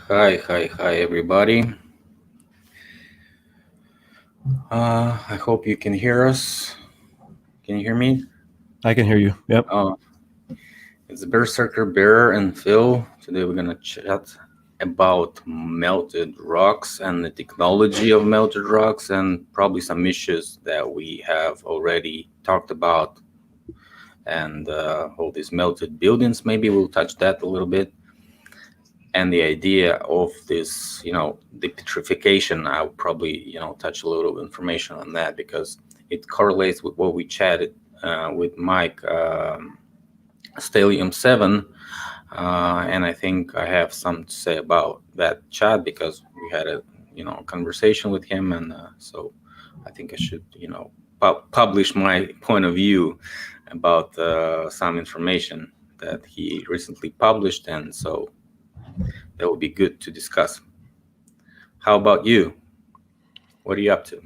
Hi, everybody. I hope you can hear us. Can you hear me? I can hear you. Yep. Uh, it's Berserker, Bear, and Phil. Today we're gonna chat about melted rocks and the technology of melted rocks, and probably some issues that we have already talked about, and all these melted buildings. Maybe we'll touch that a little bit, and the idea of this, the petrification. I'll probably, touch a little information on that because it correlates with what we chatted with Mike, Stellium 7. And I think I have something to say about that chat because we had a, conversation with him. And so I think I should, publish my point of view about some information that he recently published. And so that would be good to discuss. How about you? What are you up to?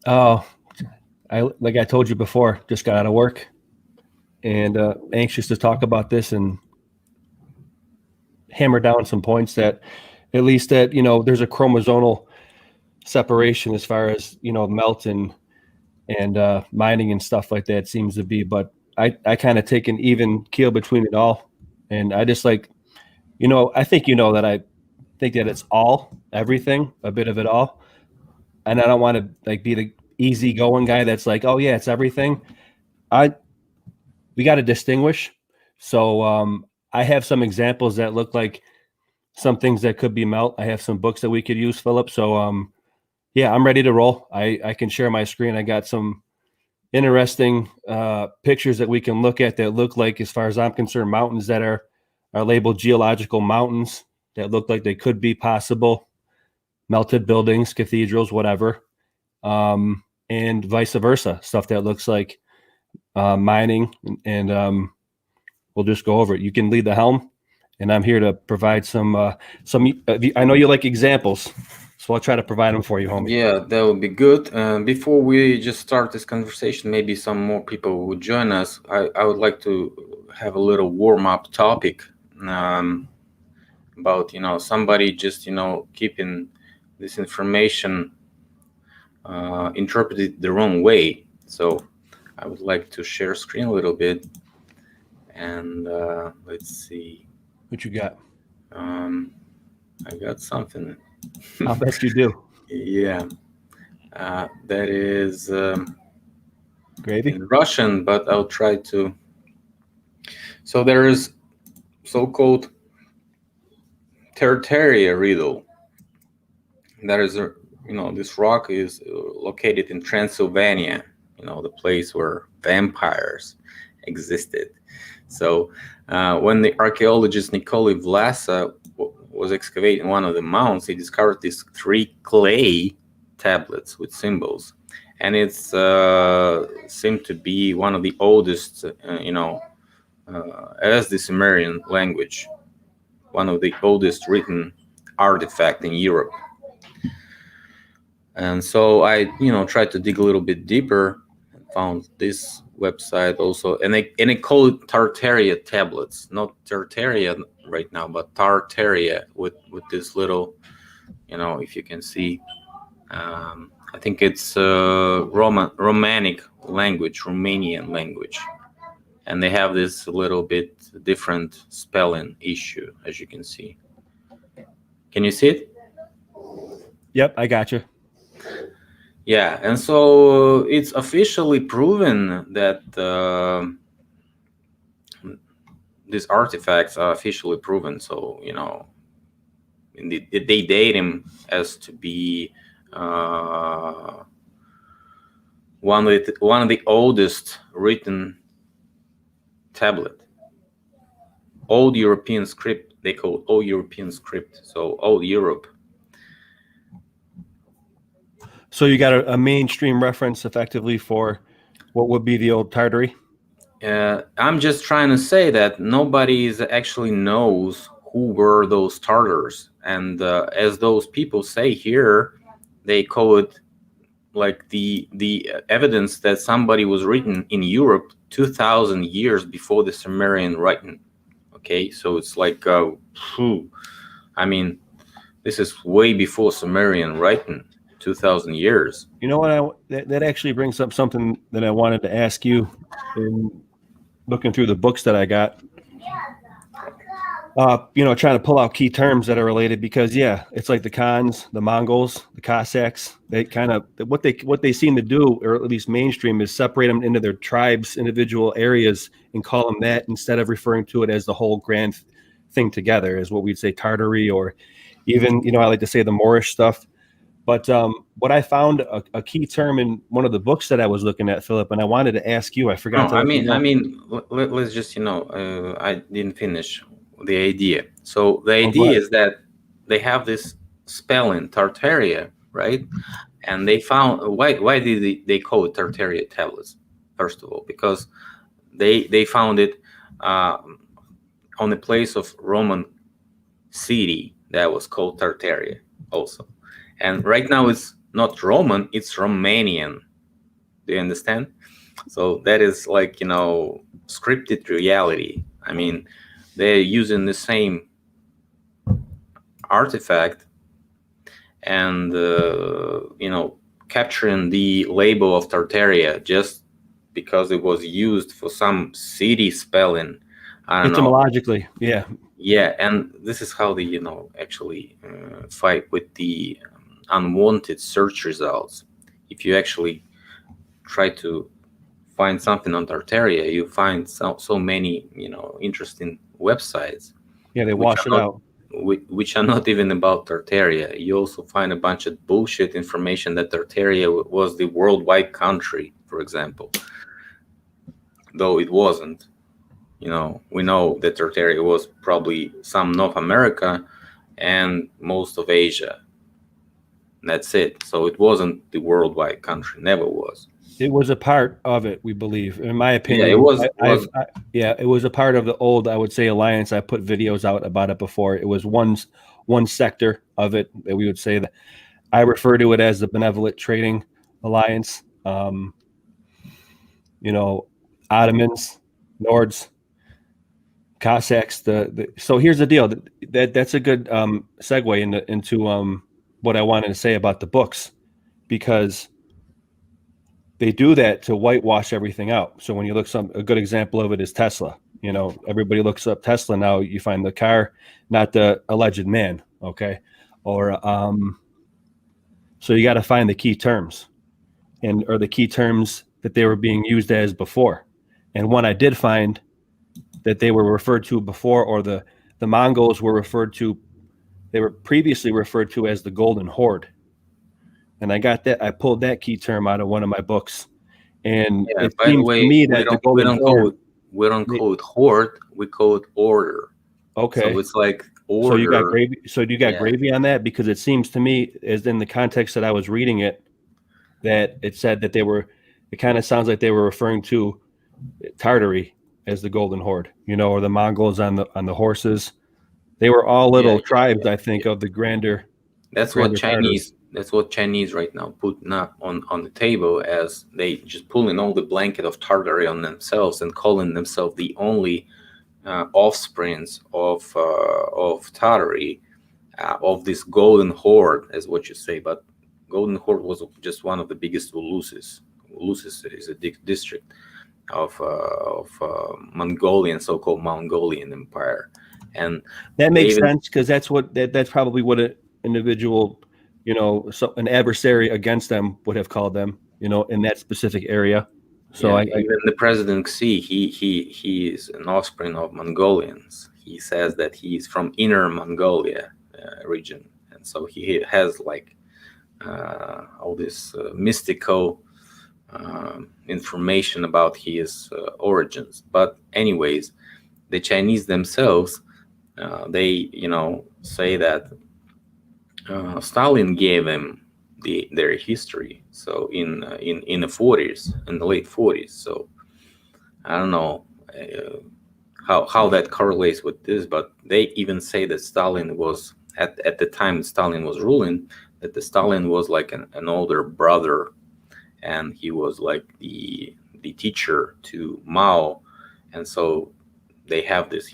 Oh, like I told you before, just got out of work and anxious to talk about this and hammer down some points that at least that, there's a chromosomal separation as far as, melt and mining and stuff like that seems to be. But I kind of take an even keel between it all. And I just like, I think that I think that it's all, everything, a bit of it all. And I don't want to like be the easy going guy that's like, oh yeah, it's everything. I We got to distinguish. So I have some examples that look like some things that could be melt. I have some books that we could use, Philip. So yeah, I'm ready to roll. I can share my screen. I got some interesting pictures that we can look at that look like, as far as I'm concerned, mountains that are labeled geological mountains that look like they could be possible melted buildings, cathedrals, whatever, and vice versa, stuff that looks like mining, and we'll just go over it. You can lead the helm, and I'm here to provide some. I know you like examples, so I'll try to provide them for you, homie. Yeah, that would be good. Before we just start this conversation, maybe some more people would join us. I would like to have a little warm-up topic about, somebody just, keeping this information interpreted the wrong way. So I would like to share screen a little bit, and let's see. What you got? I got something. I'll bet you do. Yeah, that is Gravy. in Russian, but I'll try to. So there is so-called Tartaria riddle. That is, this rock is located in Transylvania, the place where vampires existed. So when the archaeologist Nikolai Vlasa was excavating one of the mounds, he discovered these 3 clay tablets with symbols, and it's seemed to be one of the oldest, as the Sumerian language, one of the oldest written artifact in Europe. And so I, tried to dig a little bit deeper and found this website also, and they call it Tartaria tablets, not Tartaria right now, but Tartaria with this little, if you can see, I think it's Romanian language, and they have this little bit different spelling issue, as you can see. Can you see it? Yep, I got you. Yeah, and so it's officially proven that these artifacts are officially proven. So, they date him as to be one of the oldest written tablet. Old European script, they call it Old European script. So Old Europe. So you got a mainstream reference effectively for what would be the old Tartary? I'm just trying to say that nobody actually knows who were those Tartars. And as those people say here, they call it like the evidence that somebody was written in Europe 2,000 years before the Sumerian writing. Okay, so it's like, I mean, This is way before Sumerian writing, 2,000 years. You know what? That actually brings up something that I wanted to ask you in looking through the books that I got. Trying to pull out key terms that are related because it's like the Khans, the Mongols, the Cossacks. They kind of what they seem to do, or at least mainstream, is separate them into their tribes, individual areas, and call them that instead of referring to it as the whole grand thing together, is what we'd say Tartary, or even I like to say the Moorish stuff. But what I found a key term in one of the books that I was looking at, Philip, and I wanted to ask you. I forgot to. Let's just I didn't finish the idea. So the Oh, idea is that they have this spelling Tartaria, right? And they found why did they call it Tartaria? Tell us, first of all, because they found it on a place of Roman city that was called Tartaria also. And right now it's not Roman, it's Romanian. Do you understand? So that is like, scripted reality. I mean, they're using the same artifact and, capturing the label of Tartaria just because it was used for some city spelling. I don't know. Etymologically, yeah. Yeah, and this is how they, actually fight with the unwanted search results. If you actually try to find something on Tartaria, you find so many, interesting websites. Yeah, they wash it out. Which are not even about Tartaria. You also find a bunch of bullshit information that Tartaria was the worldwide country, for example, though it wasn't. We know that Tartaria was probably some North America and most of Asia. That's it. So it wasn't the worldwide country. Never was. It was a part of it, we believe, in my opinion. Yeah, it was. It was a part of the old, I would say, alliance. I put videos out about it before. It was one sector of it that we would say that I refer to it as the Benevolent Trading Alliance. Ottomans, Nords, Cossacks. So here's the deal. That's a good segue into what I wanted to say about the books, because they do that to whitewash everything out. So when you look a good example of it is Tesla. Everybody looks up Tesla now. You find the car, not the alleged man. Okay, or so you got to find the key terms, or the key terms that they were being used as before. And one I did find that they were referred to before, or the Mongols were referred to. They were previously referred to as the Golden Horde. And I pulled that key term out of one of my books. And it seems to me that the Golden Horde, we don't call it horde, we call it order. Okay. So it's like order. So you got gravy. So you got gravy on that? Because it seems to me, as in the context that I was reading it, that it said that it kind of sounds like they were referring to Tartary as the Golden Horde, or the Mongols on the horses. They were all little tribes, I think, of the grander. That's what Chinese. That's what Chinese right now putting up on the table, as they just pulling all the blanket of Tartary on themselves and calling themselves the only offsprings of Tartary, of this Golden Horde, as what you say. But Golden Horde was just one of the biggest Uluses. Uluses is a district of Mongolian, so-called Mongolian Empire, and that makes sense, because that's probably what an individual, an adversary against them would have called them, in that specific area. So even the President Xi, he is an offspring of Mongolians. He says that he is from Inner Mongolia region, and so he has like all this mystical information about his origins. But anyways, the Chinese themselves, they say that Stalin gave them their history. So in the 40s, in the late 40s. So I don't know how that correlates with this, but they even say that Stalin was at the time Stalin was ruling, that the Stalin was like an older brother, and he was like the teacher to Mao, and so they have this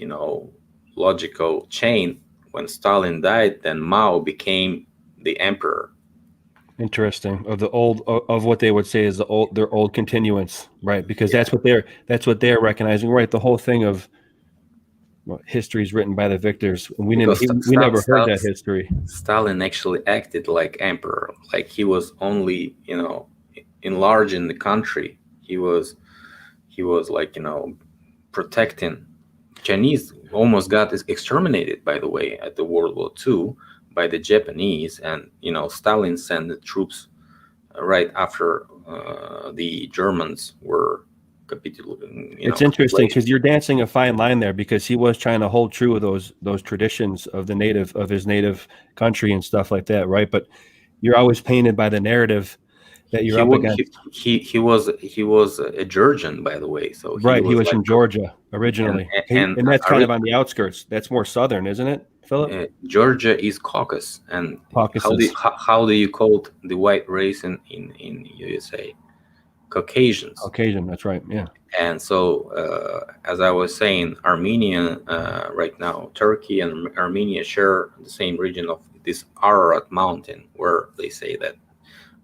logical chain when Stalin died, then Mao became the emperor. Interesting. Of the old of what they would say is their old continuance, right? Because Yeah. that's what they're recognizing, right? The whole thing of history is written by the victors. We Because never heard that history. Stalin actually acted like emperor, like he was only, enlarging the country. He was like, protecting. Chinese almost got exterminated, by the way, at the World War II by the Japanese, and Stalin sent the troops right after the Germans were capitulating. It's interesting because you're dancing a fine line there, because he was trying to hold true of those traditions of his native country and stuff like that, right? But you're always painted by the narrative that you're up against. He was a Georgian, by the way, so Right, he was was like from Georgia originally, and that's kind of on the outskirts. That's more southern, isn't it, Philip? Georgia is Caucasus, and Caucasus. how do you call the white race in USA? Caucasians. Caucasian, that's right. Yeah. And so, as I was saying, Armenia right now, Turkey and Armenia share the same region of this Ararat mountain, where they say that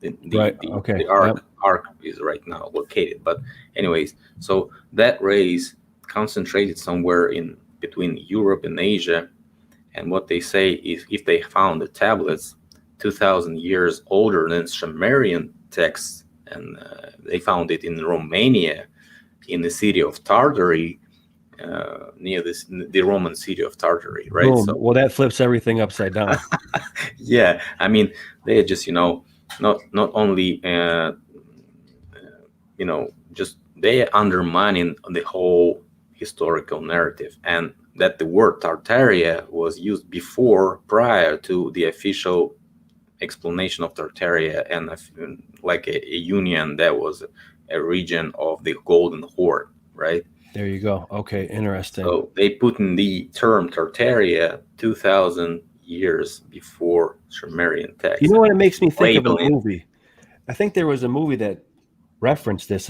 the ark is right now located. But anyways, so that race concentrated somewhere in between Europe and Asia. And what they say is, if they found the tablets 2,000 years older than Sumerian texts, and they found it in Romania, in the city of Tartary, near the Roman city of Tartary, right? Boom. So, well, that flips everything upside down. Yeah, I mean, they just not only just they undermining the whole historical narrative, and that the word Tartaria was used prior to the official explanation of Tartaria, and like a union that was a region of the Golden Horde, right? There you go. Okay, interesting. So they put in the term Tartaria 2,000 years before Sumerian text. You know what it makes me think of? A movie. I think there was a movie that referenced this.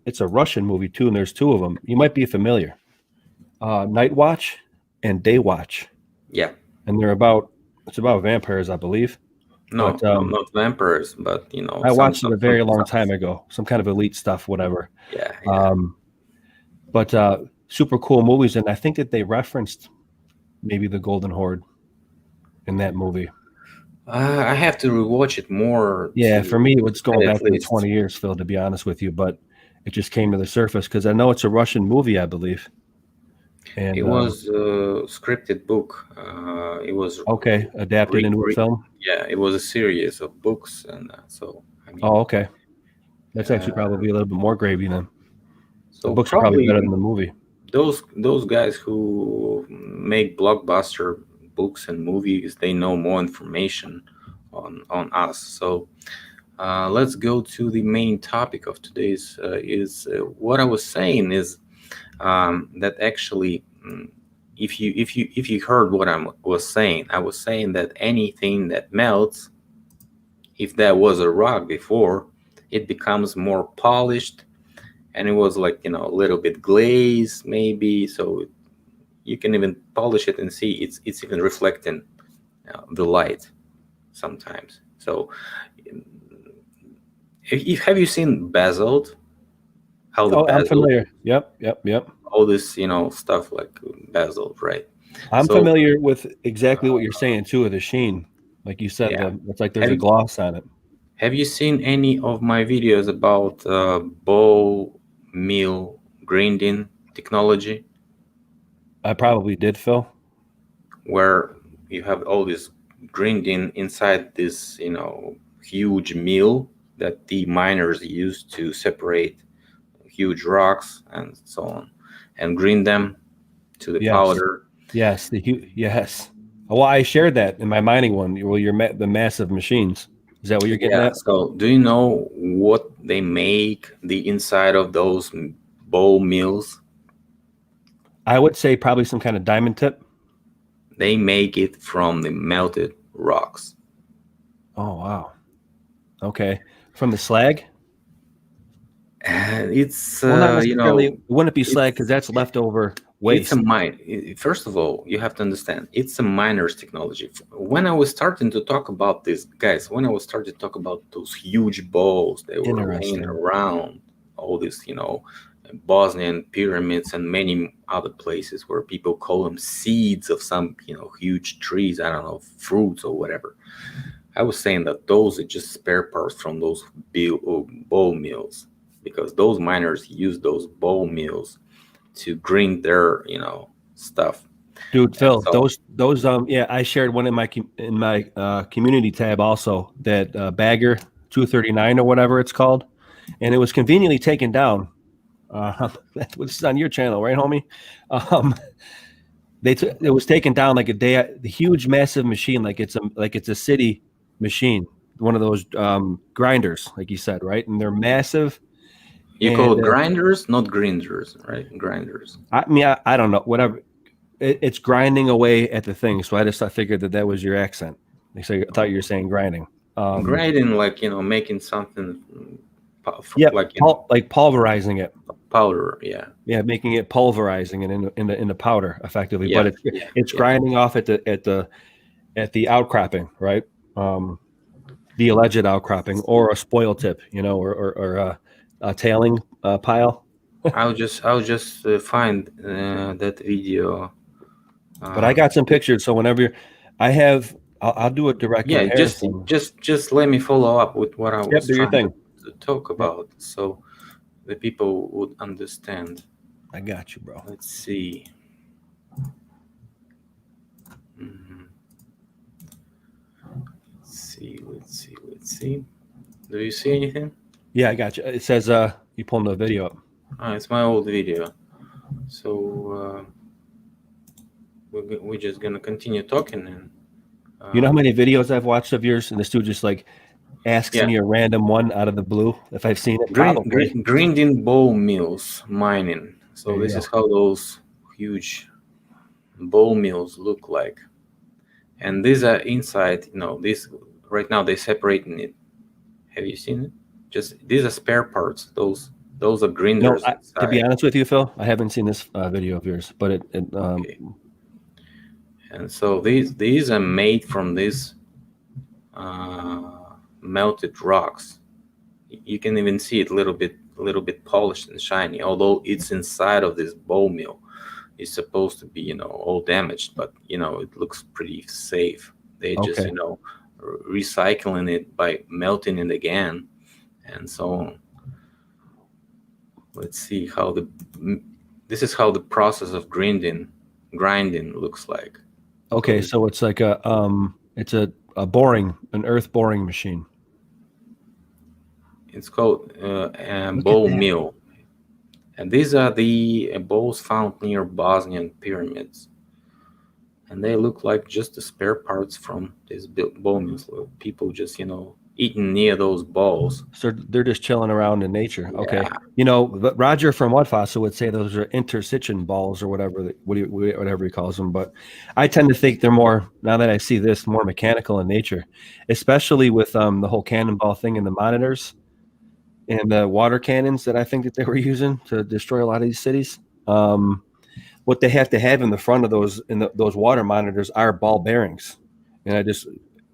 It's a Russian movie too, and there's two of them. You might be familiar. Night Watch and Day Watch. Yeah. And it's about vampires, I believe. No, not vampires, but I watched it a very long time ago. Some kind of elite stuff, whatever. Yeah. But super cool movies, and I think that they referenced maybe the Golden Horde in that movie. I have to rewatch it more. Yeah, for me, it's going back to 20 years, Phil, to be honest with you. But it just came to the surface because I know it's a Russian movie, I believe. And it was a scripted book. It was adapted into a film. Yeah, it was a series of books, and so. Oh, okay. That's actually probably a little bit more gravy then. So the books are probably better than the movie. Those guys who make blockbuster books and movies, they know more information on us. So let's go to the main topic of today's. What I was saying is that actually, if you heard what I was saying that anything that melts, if that was a rock before, it becomes more polished, and it was like a little bit glazed maybe, so you can even polish it and see it's even reflecting the light sometimes. So have you seen basalt? I'm familiar. Yep. All this stuff like basalt, right? I'm familiar with exactly what you're saying too, of the sheen, like you said. It's like there's a gloss on it. Have you seen any of my videos about ball mill grinding technology? I probably did, Phil. Where you have all this grinding inside this huge mill that the miners use to separate huge rocks and so on, and grind them to the powder. Yes, yes. Well, I shared that in my mining one. Well, the massive machines. Is that what you're getting at? So do you know what they make the inside of those bowl mills? I would say probably some kind of diamond tip. They make it from the melted rocks. Oh, wow. Okay. From the slag? It's wouldn't it be slag because that's leftover It's a waste. mine. First of all, you have to understand it's a miner's technology. When I was starting to talk about this, guys, when I was starting to talk about those huge balls that were laying Interesting. around all this, Bosnian pyramids and many other places where people call them seeds of some, huge trees, I don't know, fruits or whatever. I was saying that those are just spare parts from those bowl mills, because those miners use those bowl mills to grind their, stuff. Dude, And Phil, so yeah, I shared one in my community tab also, that Bagger 239 or whatever it's called, and it was conveniently taken down. This is on your channel, right, homie? Um, it was taken down like a day. The huge, massive machine, like it's a city machine, one of those grinders, like you said, right? And they're massive. you call And it grinders, not grinders, right? Grinders. I mean, I don't know, whatever. It's grinding away at the thing. So I figured that was your accent. So I thought you were saying grinding. Grinding, like, making something, Yep, like, like pulverizing it. powder. Yeah. Yeah, making it pulverizing it in the powder effectively. Yeah. But Yeah. it's Yeah. grinding off at the outcropping, right? The alleged outcropping, or a spoil tip, or a tailing pile. I'll just find that video. But I got some pictures, so whenever I'll do it directly Yeah, there. just let me follow up with what I Yep, was do your trying thing. to talk Yep, about, so the people would understand. I got you, bro. Let's see. Mhm. Let's see. Do you see anything? Yeah, I got you. It says you pulling the video up. It's my old video. So we're just gonna continue talking, and You know how many videos I've watched of yours, and this dude just like asks yeah, me a random one out of the blue if I've seen it? Probably. grinding bowl mills mining. So There you this go. is how those huge bowl mills look like, and these are inside. This right now they're separating it. Have you seen it? Just these are spare parts. Those are No, grinders to be inside. honest with you, Phil, I haven't seen this video of yours, but Okay. And so these are made from these melted rocks. You can even see it a little bit polished and shiny, although it's inside of this bowl mill. It's supposed to be, all damaged, but it looks pretty safe. They just, okay. recycling it by melting it again, and so on. Let's see this is how the process of grinding looks like. Okay, so it's like an earth boring machine. It's called bowl mill, and these are the bowls found near Bosnian pyramids, and they look like just the spare parts from these bowl mills. People just eating near those bowls. So they're just chilling around in nature. Okay. Yeah. But Roger from Mudfossil would say those are interstitial balls or whatever, whatever he calls them. But I tend to think they're more, now that I see this, more mechanical in nature, especially with the whole cannonball thing in the monitors and the water cannons that I think that they were using to destroy a lot of these cities. What they have to have in the front of those those water monitors are ball bearings, and I just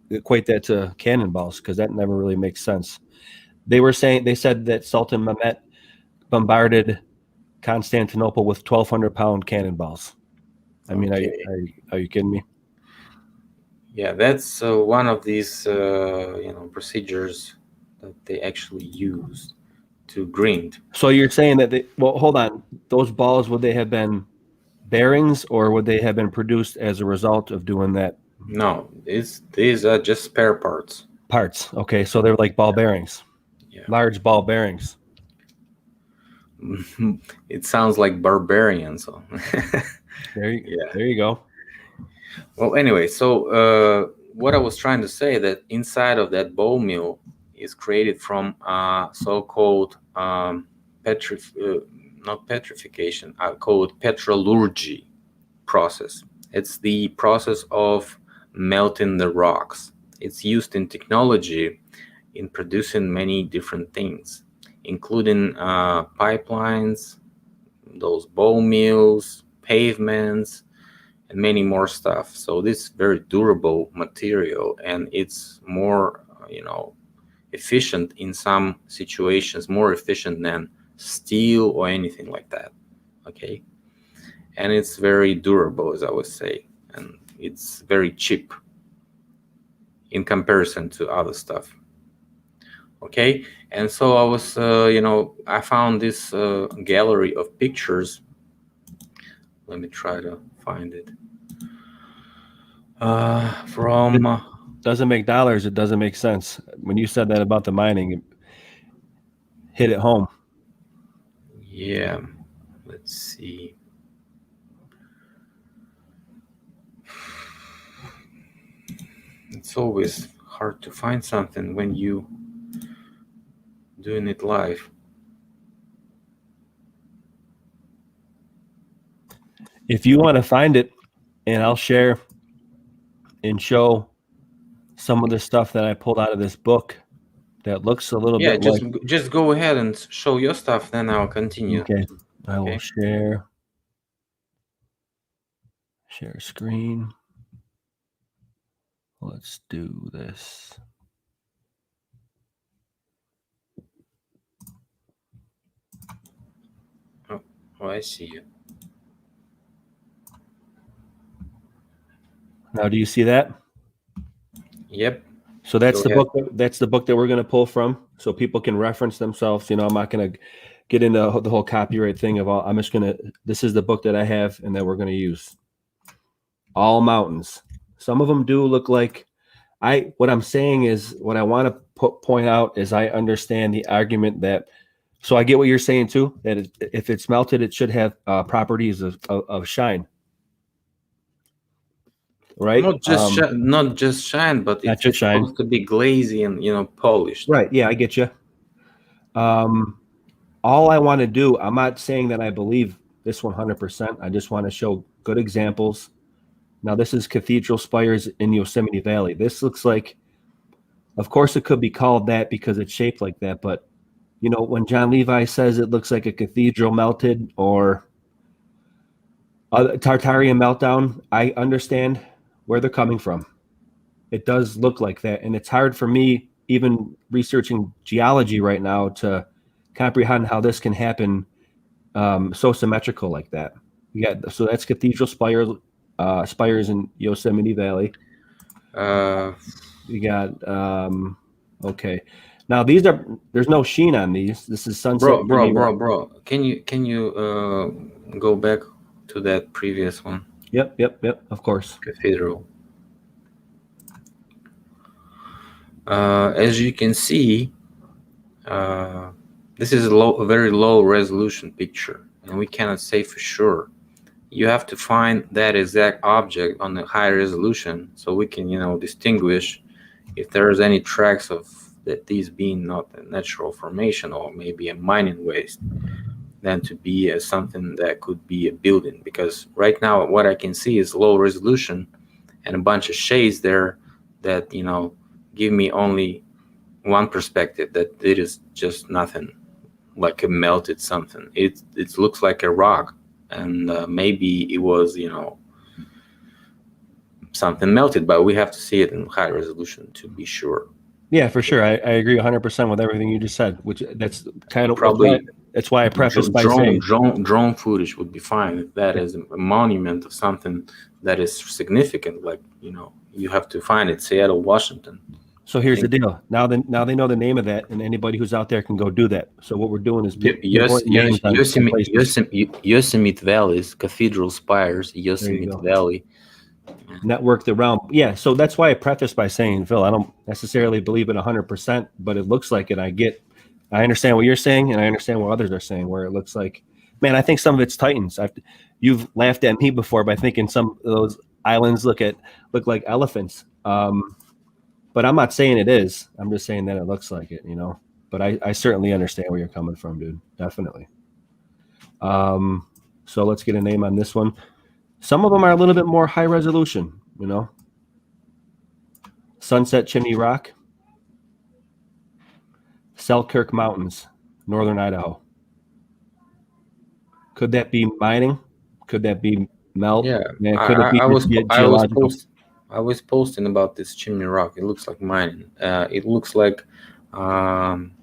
equate that to cannonballs because that never really makes sense. They said that Sultan Mehmet bombarded Constantinople with 1,200-pound cannonballs. I mean, Okay. are you kidding me? Yeah, that's one of these procedures that they actually use to grind. So you're saying that well, hold on, those balls, would they have been bearings or would they have been produced as a result of doing that? No, these are just spare parts. Parts. Okay, so they're like ball bearings. Yeah. Large ball bearings. It sounds like barbarian. So There you go. well, anyway, so what I was trying to say, that inside of that bowl mill is created from so-called not petrification, I call it petrology process. It's the process of melting the rocks. It's used in technology in producing many different things, including pipelines, those bowl mills, pavements, and many more stuff. So this is very durable material, and it's more, efficient in some situations, more efficient than steel or anything like that. Okay, and it's very durable, as I would say, and it's very cheap in comparison to other stuff. Okay, and so I was, I found this gallery of pictures. Let me try to find it. From Doesn't make dollars. It doesn't make sense. When you said that about the mining, it hit it home. Yeah, let's see. It's always hard to find something when you doing it live. If you want to find it, and I'll share and show some of the stuff that I pulled out of this book that looks a little bit like. Just go ahead and show your stuff, then I'll continue. Okay, I will share screen. Let's do this. Oh, I see you. Now, do you see that? Yep. So that's the book. That's the book that we're going to pull from, so people can reference themselves. I'm not going to get into the whole copyright thing of all. I'm just going to. This is the book that I have, and that we're going to use. All mountains. Some of them do look like. What I'm saying is, what I want to point out is, I understand the argument that. So I get what you're saying too. That if it's melted, it should have properties of shine. Right? Not just shine, but it's supposed to be glazy and polished. Right. Yeah, I get you. All I want to do, I'm not saying that I believe this 100%. I just want to show good examples. Now, this is Cathedral Spires in Yosemite Valley. This looks like, of course, it could be called that because it's shaped like that. But, when John Levi says it looks like a cathedral melted or a Tartaria meltdown, I understand where they're coming from. It does look like that. And it's hard for me, even researching geology right now, to comprehend how this can happen so symmetrical like that. So that's Cathedral Spires in Yosemite Valley. We got okay. Now there's no sheen on these. This is sunset. Bro. Can you go back to that previous one? Yep. Of course. Cathedral. As you can see, this is a very low resolution picture, and we cannot say for sure. You have to find that exact object on the high resolution, so we can, distinguish if there is any tracks of that these being not a natural formation or maybe a mining waste, than to be something that could be a building. Because right now, what I can see is low resolution and a bunch of shades there that give me only one perspective, that it is just nothing, like a melted something. It looks like a rock, and maybe it was something melted, but we have to see it in high resolution to be sure. Yeah, for sure. I agree 100% with everything you just said, which that's kind of probably that's why I prefaced by saying drone footage would be fine if that is a monument of something that is significant, like you have to find it, Seattle, Washington. So here's the deal. Now they know the name of that, and anybody who's out there can go do that. So what we're doing is Yosemite Valley's Cathedral Spires, Yosemite Valley. Networked around. Yeah, so that's why I prefaced by saying, Phil, I don't necessarily believe it 100%, but it looks like it. I understand what you're saying, and I understand what others are saying, where it looks like, man, I think some of it's Titans. You've laughed at me before by thinking some of those islands look like elephants. But I'm not saying it is. I'm just saying that it looks like it, But I certainly understand where you're coming from, dude. Definitely. So let's get a name on this one. Some of them are a little bit more high resolution, Sunset Chimney Rock, Selkirk Mountains, northern Idaho. Could that be mining? Could that be melt? Yeah, Could it be just geological? I was posting about this chimney rock. It looks like mining. It looks like um,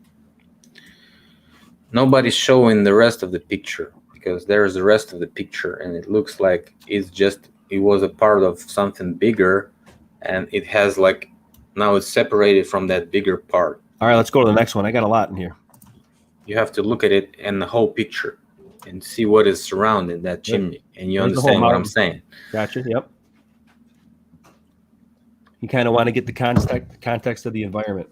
nobody's showing the rest of the picture, because there's the rest of the picture, and it looks like it was a part of something bigger, and it has like now it's separated from that bigger part. All right, let's go to the next one. I got a lot in here. You have to look at it in the whole picture and see what is surrounding that chimney, and you understand what I'm saying. Gotcha. Yep. You kind of want to get the context of the environment.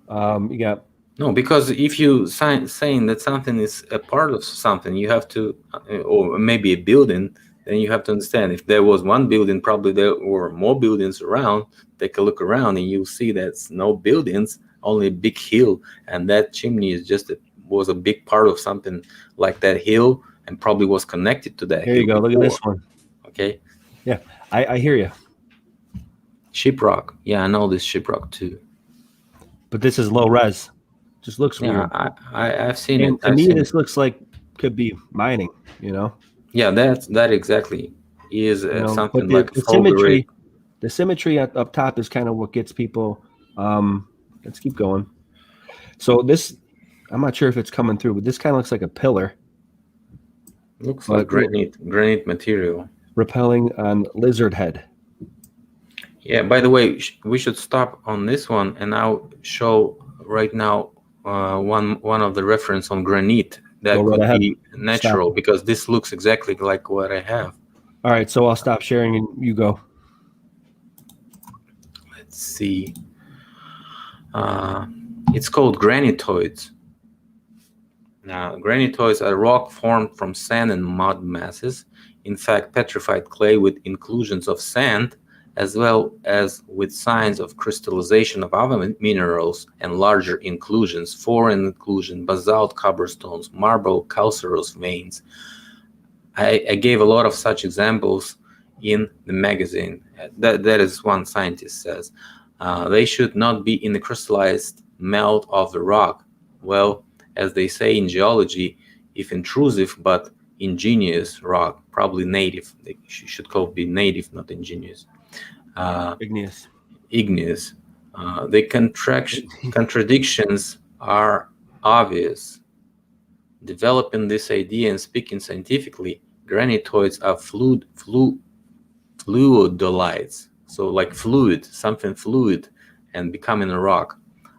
You got No, because if you saying that something is a part of something, you have to, or maybe a building, then you have to understand if there was one building, probably there were more buildings around. Take a look around and you'll see that's no buildings, only a big hill, and that chimney is was a big part of something like that hill, and probably was connected to that. Here you go. Look at this one. Okay. Yeah, I hear you. Shiprock. Yeah, I know this shiprock too. But this is low res. Just looks weird. I've seen and it. To me, this looks like could be mining. Yeah, that exactly is something like the symmetry. The symmetry up top is kind of what gets people. Let's keep going. So this, I'm not sure if it's coming through, but this kind of looks like a pillar. Looks like granite material. Repelling on lizard head. Yeah. By the way, we should stop on this one, and I'll show right now one of the reference on granite that could be natural, because this looks exactly like what I have. All right, so I'll stop sharing and you go. Let's see. It's called granitoids. Now, granitoids are rock formed from sand and mud masses. In fact, petrified clay with inclusions of sand, as well as with signs of crystallization of other minerals and larger inclusions, foreign inclusion, basalt cobblestones, marble calcareous veins. I gave a lot of such examples in the magazine. That is one scientist says. They should not be in the crystallized melt of the rock. Well, as they say in geology, if intrusive but ingenious rock, probably native. They should be native, not ingenious. Igneous. The contradictions are obvious. Developing this idea and speaking scientifically, granitoids are fluidolites, so like fluid, something fluid, and becoming a rock,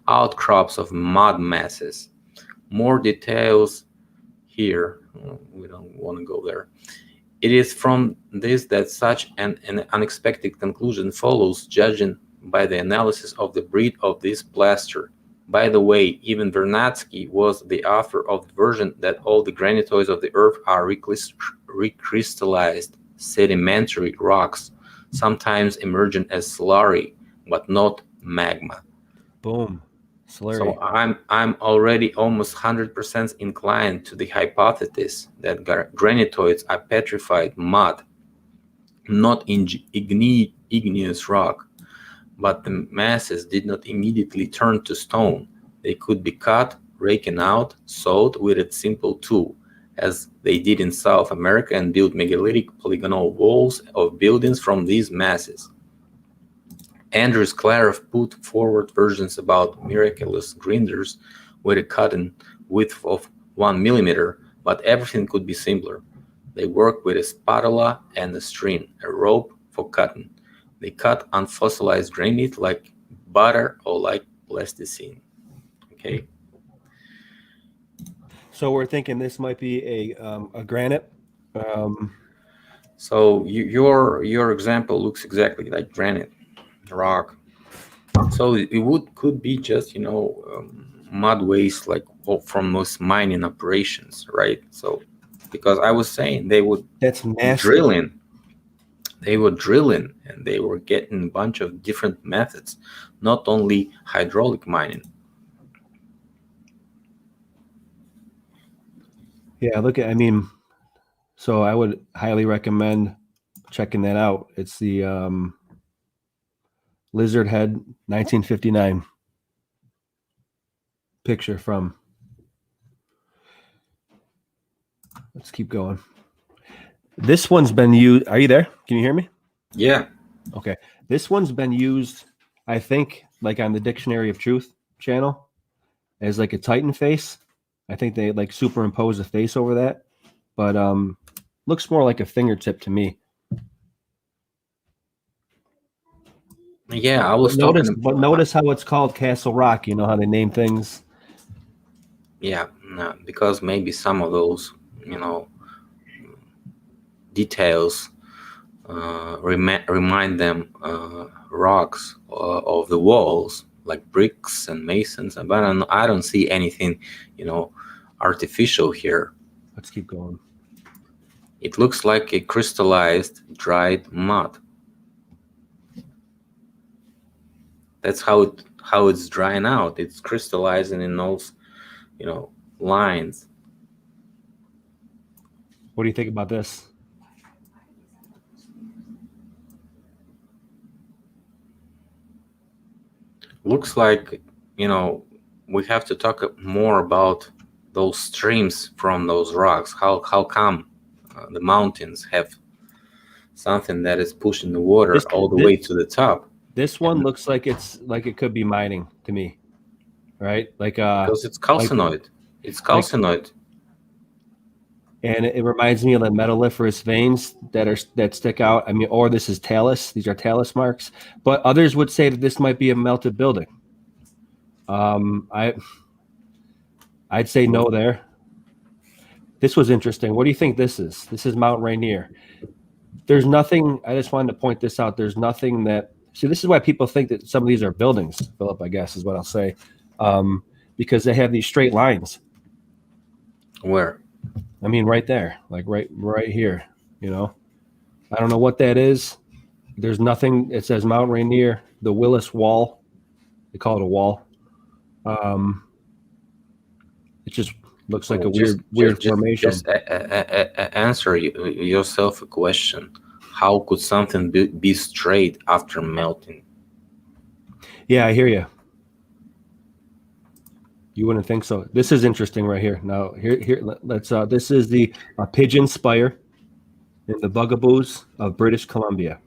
outcrops of mud masses. More details here. We don't want to go there. It is from this that such an unexpected conclusion follows, judging by the analysis of the breed of this plaster. By the way, even Vernadsky was the author of the version that all the granitoids of the Earth are recrystallized sedimentary rocks, sometimes emergent as slurry, but not magma. Boom. Slurry. So I'm already almost 100% inclined to the hypothesis that granitoids are petrified mud, not igneous rock. But the masses did not immediately turn to stone. They could be cut, raken out, sawed with a simple tool, as they did in South America, and built megalithic polygonal walls of buildings from these masses. Andrew Sklarov put forward versions about miraculous grinders with a cutting width of 1 millimeter, but everything could be simpler. They work with a spatula and a string, a rope for cutting. They cut unfossilized granite like butter or like plasticine. Okay. So we're thinking this might be a granite. So your example looks exactly like granite rock. So it could be just mud waste, like from most mining operations, right? So because I was saying they would drilling. They were drilling and they were getting a bunch of different methods, not only hydraulic mining. Yeah, so I would highly recommend checking that out. It's the Lizard Head 1959 picture from. Let's keep going. This one's been used. Are you there? Can you hear me? Yeah. Okay. This one's been used, I think, like on the Dictionary of Truth channel as like a Titan face. I think they like superimpose a face over that, but looks more like a fingertip to me. Yeah, I was talking. But notice how it's called Castle Rock. You know how they name things. Yeah, no, because maybe some of those, details remind them rocks of the walls, like bricks and masons. But I don't see anything, artificial here. Let's keep going. It looks like a crystallized dried mud. That's how it's drying out. It's crystallizing in those, lines. What do you think about this? Looks like, we have to talk more about those streams from those rocks. How come the mountains have something that is pushing the water all the way to the top? This one looks like it's like it could be mining to me, right? Like because it's calcinoid. It's calcinoid. And it reminds me of the metalliferous veins that stick out. I mean, or this is talus. These are talus marks. But others would say that this might be a melted building. I'd say no there. This was interesting. What do you think this is? This is Mount Rainier. There's nothing. I just wanted to point this out. There's nothing that. See, this is why people think that some of these are buildings. Philip, I guess, is what I'll say, because they have these straight lines. Where? I mean, right there, like right here. You know, I don't know what that is. There's nothing. It says Mount Rainier, the Willis Wall. They call it a wall. It just looks like a weird formation. Just answer yourself a question. How could something be straight after melting? Yeah, I hear you. You wouldn't think so. This is interesting right here. Now, here, let's. This is the Pigeon Spire in the Bugaboos of British Columbia.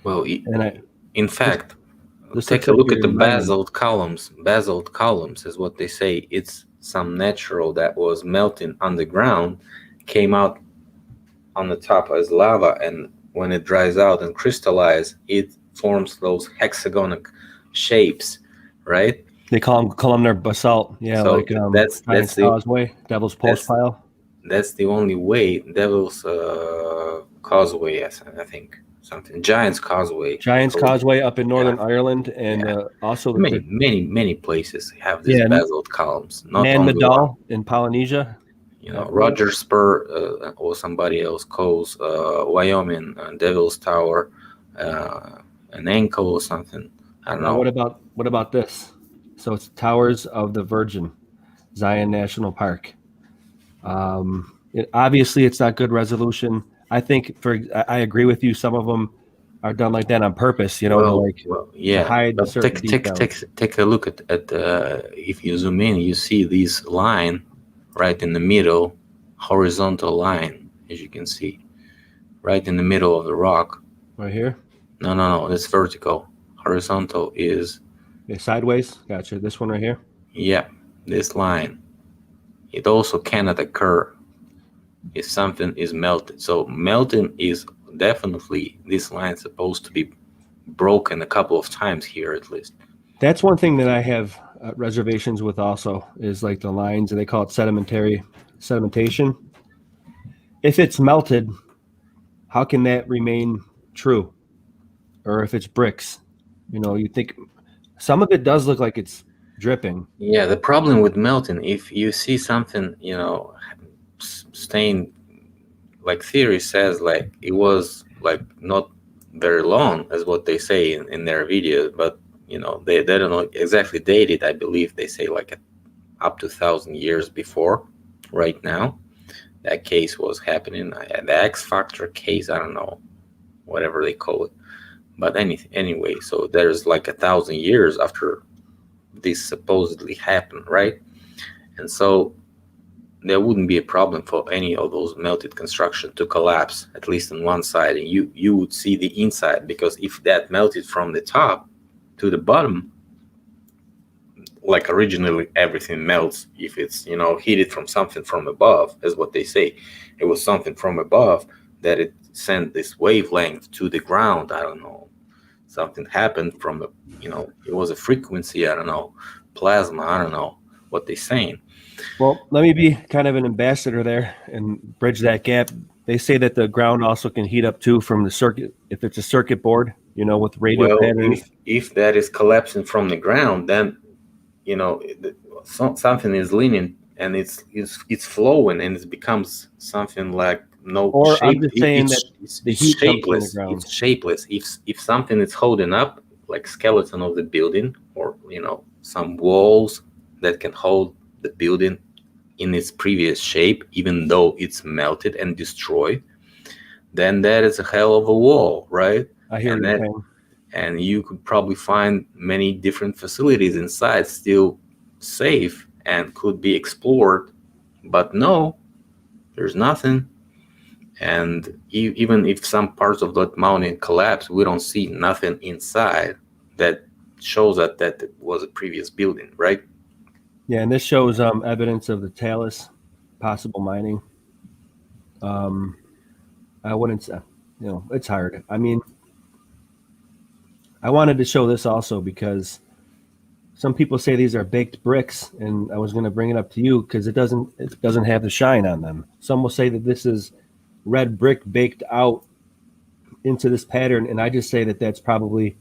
Well, in fact, take a like look at the basalt columns. Basalt columns is what they say. It's some natural that was melting underground, came out on the top as lava, and when it dries out and crystallizes, it forms those hexagonic shapes, right? They call them columnar basalt. Yeah, so like that's the Causeway, Devil's Post pile. That's the only way. Devil's Causeway, I think. Something. Giant's Causeway. Giant's Causeway up in Northern Ireland, and also many places have these basalt columns. Not Nan only Madol in Polynesia. Roger Spur or somebody else calls Wyoming Devil's Tower an ankle or something. I don't know. What about this? So it's Towers of the Virgin, Zion National Park. Obviously, it's not good resolution. I think I agree with you. Some of them are done like that on purpose, to hide certain details. Take a look at if you zoom in, you see this line right in the middle, horizontal line, as you can see, right in the middle of the rock. Right here? No, that's vertical. Horizontal is sideways. Gotcha. This one right here. Yeah, this line. It also cannot occur if something is melted. So melting is definitely, this line is supposed to be broken a couple of times here at least. That's one thing that I have reservations with also, is like the lines, and they call it sedimentation. If it's melted, how can that remain true? Or if it's bricks, you think some of it does look like it's dripping. Yeah, the problem with melting, if you see something, stained, like theory says, like it was like not very long, as what they say in their videos, but they don't know exactly dated. I believe they say like up to 1,000 years before. Right now, that case was happening. The X Factor case, I don't know, whatever they call it. But anyway, so there's like 1,000 years after this supposedly happened, right? And so there wouldn't be a problem for any of those melted construction to collapse, at least on one side, and you would see the inside, because if that melted from the top to the bottom, like originally everything melts if it's, heated from something from above, is what they say. It was something from above that it sent this wavelength to the ground. I don't know, something happened from it was a frequency, I don't know, plasma, I don't know what they're saying. Well, let me be kind of an ambassador there and bridge that gap. They say that the ground also can heat up too from the circuit, if it's a circuit board, with radio Well, patterns. if that is collapsing from the ground, then something is leaning and it's flowing, and it becomes something like no Or shape. I'm just saying that the heat comes from the shapeless. ground. It's shapeless. If something is holding up, like skeleton of the building, or some walls that can hold the building in its previous shape, even though it's melted and destroyed, then that is a hell of a wall, right? I hear And you saying. and you could probably find many different facilities inside still safe and could be explored, but no, there's nothing. And even if some parts of that mountain collapse, we don't see nothing inside that shows that it was a previous building, right? Yeah, and this shows evidence of the talus, possible mining. I wouldn't say, it's hard. I mean, I wanted to show this also because some people say these are baked bricks, and I was going to bring it up to you because it doesn't have the shine on them. Some will say that this is red brick baked out into this pattern, and I just say that that's probably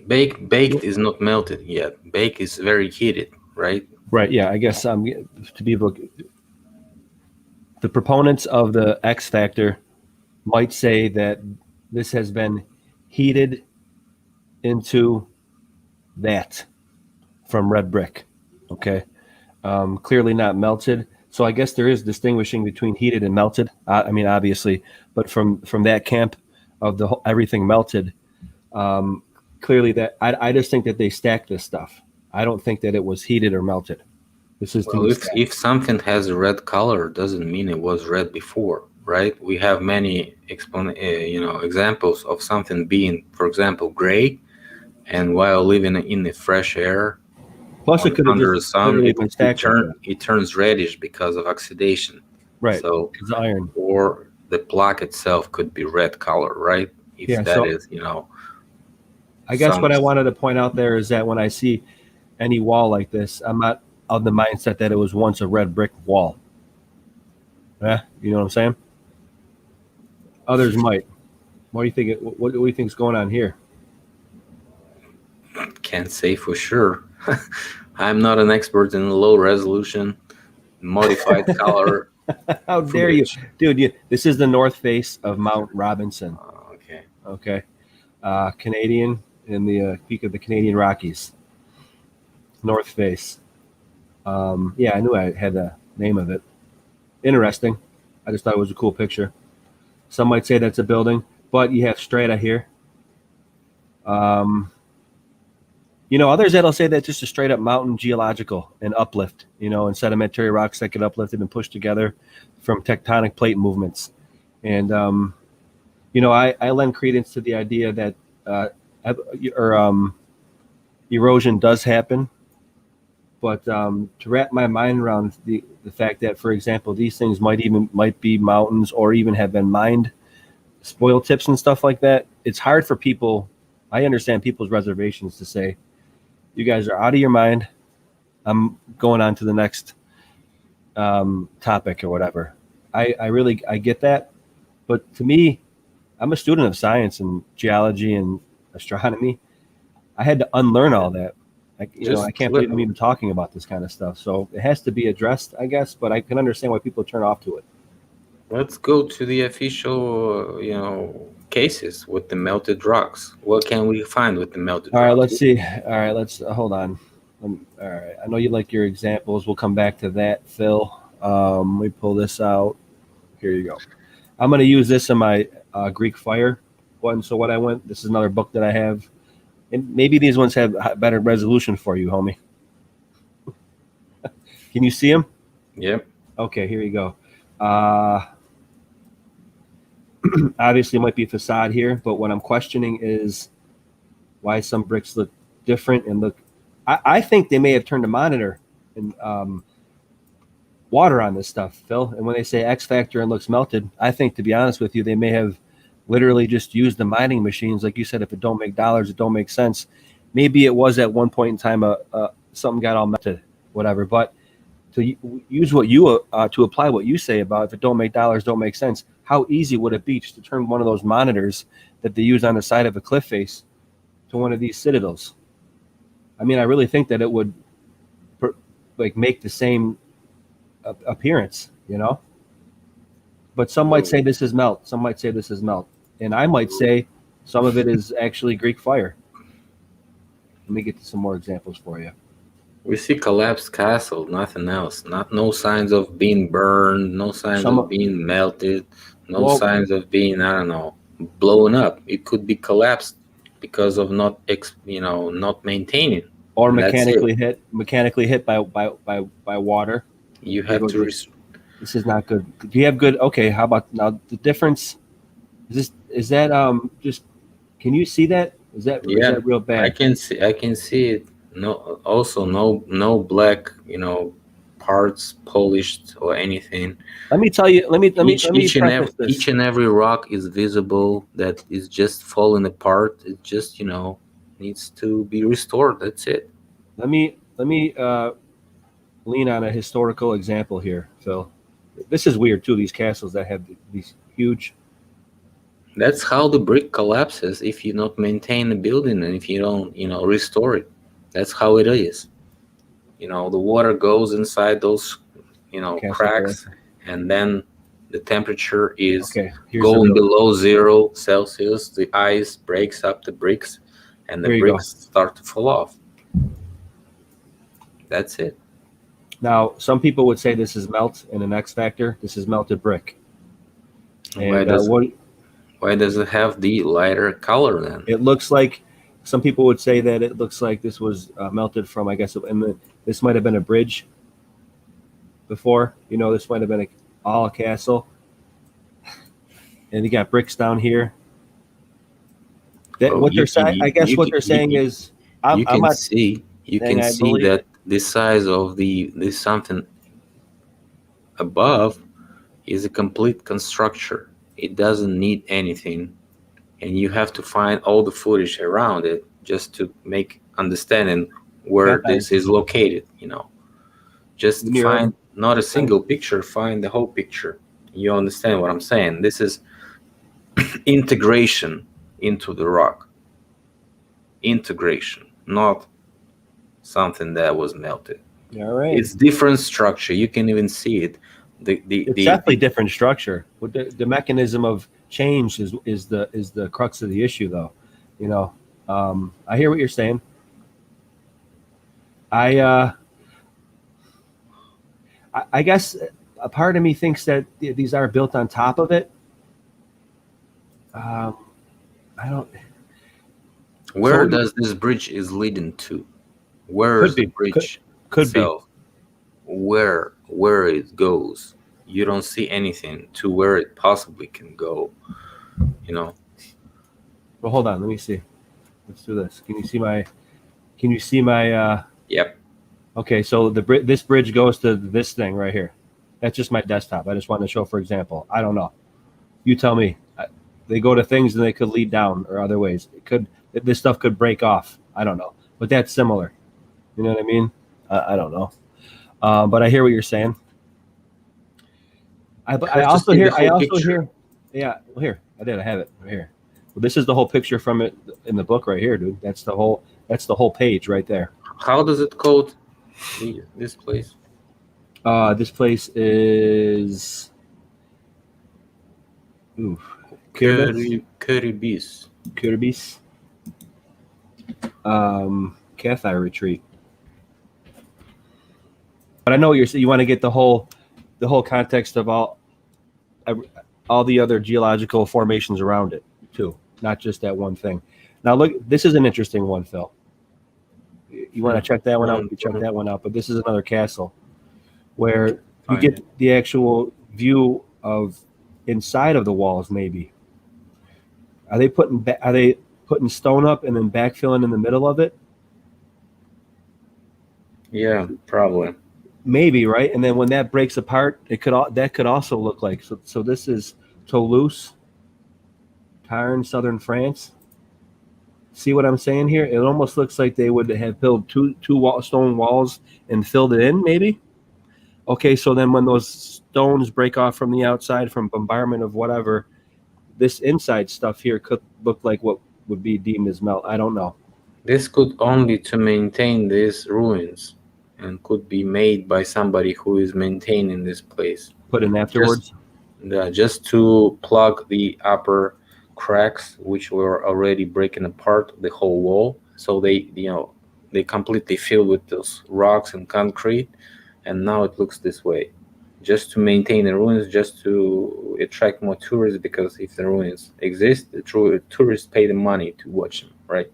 Baked is not melted yet. Baked is very heated, right? right. Yeah, I guess to be able, the proponents of the X factor might say that this has been heated into that from red brick. Okay. Clearly not melted. So I guess there is distinguishing between heated and melted. I mean, obviously, but from that camp of everything melted, clearly that I just think that they stacked this stuff. I don't think that it was heated or melted. This is Well, if something has a red color, doesn't mean it was red before, right? We have many examples of something being, for example, gray, and while living in the fresh air, plus it could have under the just sun, been stacked. it turns reddish because of oxidation. Right. So it's iron. Or the plaque itself could be red color, right? If Yeah, that so is, I guess what I wanted to point out there is that when I see any wall like this, I'm not of the mindset that it was once a red brick wall. Yeah, you know what I'm saying? Others might. What do you think? What do you think is going on here? Can't say for sure. I'm not an expert in low resolution, modified color. How dare you, dude? This is the north face of Mount Robinson. Okay. Okay. Canadian, in the peak of the Canadian Rockies. North face. Yeah, I knew I had the name of it. Interesting. I just thought it was a cool picture. Some might say that's a building, but you have strata here. Others that'll say that's just a straight up mountain geological and uplift, and sedimentary rocks that get uplifted and pushed together from tectonic plate movements. And, I lend credence to the idea that erosion does happen. But to wrap my mind around the fact that, for example, these things might be mountains or even have been mined, spoil tips and stuff like that, it's hard for people. I understand people's reservations to say, you guys are out of your mind. I'm going on to the next topic or whatever. I get that. But to me, I'm a student of science and geology and astronomy. I had to unlearn all that. I can't believe I'm even talking about this kind of stuff. So it has to be addressed, I guess, but I can understand why people turn off to it. Let's go to the official, cases with the melted rocks. What can we find with the melted rocks? All right, let's see. All right, let's hold on. All right, I know you like your examples. We'll come back to that, Phil. Let me pull this out. Here you go. I'm going to use this in my Greek fire one. So this is another book that I have. And maybe these ones have better resolution for you, homie. Can you see them? Yep. Okay, here you go. Obviously, it might be facade here, but what I'm questioning is why some bricks look different and look. I think they may have turned a monitor and water on this stuff, Phil. And when they say X factor and looks melted, I think, to be honest with you, they may have literally just used the mining machines, like you said. If it don't make dollars, it don't make sense. Maybe it was at one point in time something got all melted, whatever. But to use what you to apply what you say about if it don't make dollars, don't make sense. How easy would it be just to turn one of those monitors that they use on the side of a cliff face to one of these citadels? I mean, I really think that it would make the same appearance, you know. But some might say this is melt. Some might say this is melt, and I might say some of it is actually Greek fire. Let me get to some more examples for you. We see collapsed castle, nothing else. No signs of being burned, no signs of being melted, no signs of being, I don't know, blown up. It could be collapsed because of not maintaining. Or mechanically hit by water. You have to. This is not good. Do you have good? Okay, how about now? The difference is that just? Can you see that? Is that real bad? I can see it. No, also no black, parts polished or anything. Let me tell you. Let me each and every rock is visible. That is just falling apart. It just needs to be restored. That's it. Let me lean on a historical example here, Phil. This is weird too. These castles that have these huge. That's how the brick collapses if you not maintain the building and if you don't, restore it. That's how it is. The water goes inside those, cracks, and then the temperature is going below 0 Celsius. The ice breaks up the bricks, and the bricks start to fall off. That's it. Now, some people would say this is melt and an X factor. This is melted brick. And why does it have the lighter color then? It looks like some people would say that it looks like this was melted from, I guess, this might have been a bridge before. This might have been a castle. And you got bricks down here. What they're saying is, you can see that the size of the something above is a complete construction. It doesn't need anything, and you have to find all the footage around it just to make understanding where this is located. Just find not a single picture, find the whole picture. You understand what I'm saying? This is integration into the rock. Integration, not something that was melted. All right. It's different structure. You can even see it. It's definitely different structure. The mechanism of change is the crux of the issue, though. I hear what you're saying. I guess a part of me thinks that these are built on top of it. I don't. Where does this bridge is leading to? Where is the bridge? Could be. Where it goes, you don't see anything to where it possibly can go. Well, hold on. Let me see. Let's do this. Can you see my? Yep. Okay, so this bridge goes to this thing right here. That's just my desktop. I just wanted to show, for example. I don't know. You tell me. They go to things and they could lead down or other ways. This stuff could break off. I don't know, but that's similar. You know what I mean? I don't know. But I hear what you're saying. I also hear. Yeah, well, here I have it right here. Well, this is the whole picture from it in the book right here, dude. That's the whole page right there. How does it code this place? This place is Kiribis. Cathay retreat. But I know what you're saying. You want to get the whole context of all the other geological formations around it too, not just that one thing. Now look, this is an interesting one, Phil. You want to check that one out? You check that one out. But this is another castle where You find get it. the actual view of inside of the walls. Maybe are they putting stone up and then backfilling in the middle of it? Yeah, probably. Maybe, right? And then when that breaks apart, that could also look like so. So this is Toulouse, Tarn, southern France. See what I'm saying here? It almost looks like they would have built stone walls and filled it in, maybe. Okay, so then when those stones break off from the outside from bombardment of whatever, this inside stuff here could look like what would be deemed as melt. I don't know. This could only to maintain these ruins and could be made by somebody who is maintaining this place. Put in Just afterwards. just to plug the upper cracks which were already breaking apart the whole wall. So they completely filled with those rocks and concrete, and now it looks this way. Just to maintain the ruins, just to attract more tourists, because if the ruins exist, the tourists pay the money to watch them, right?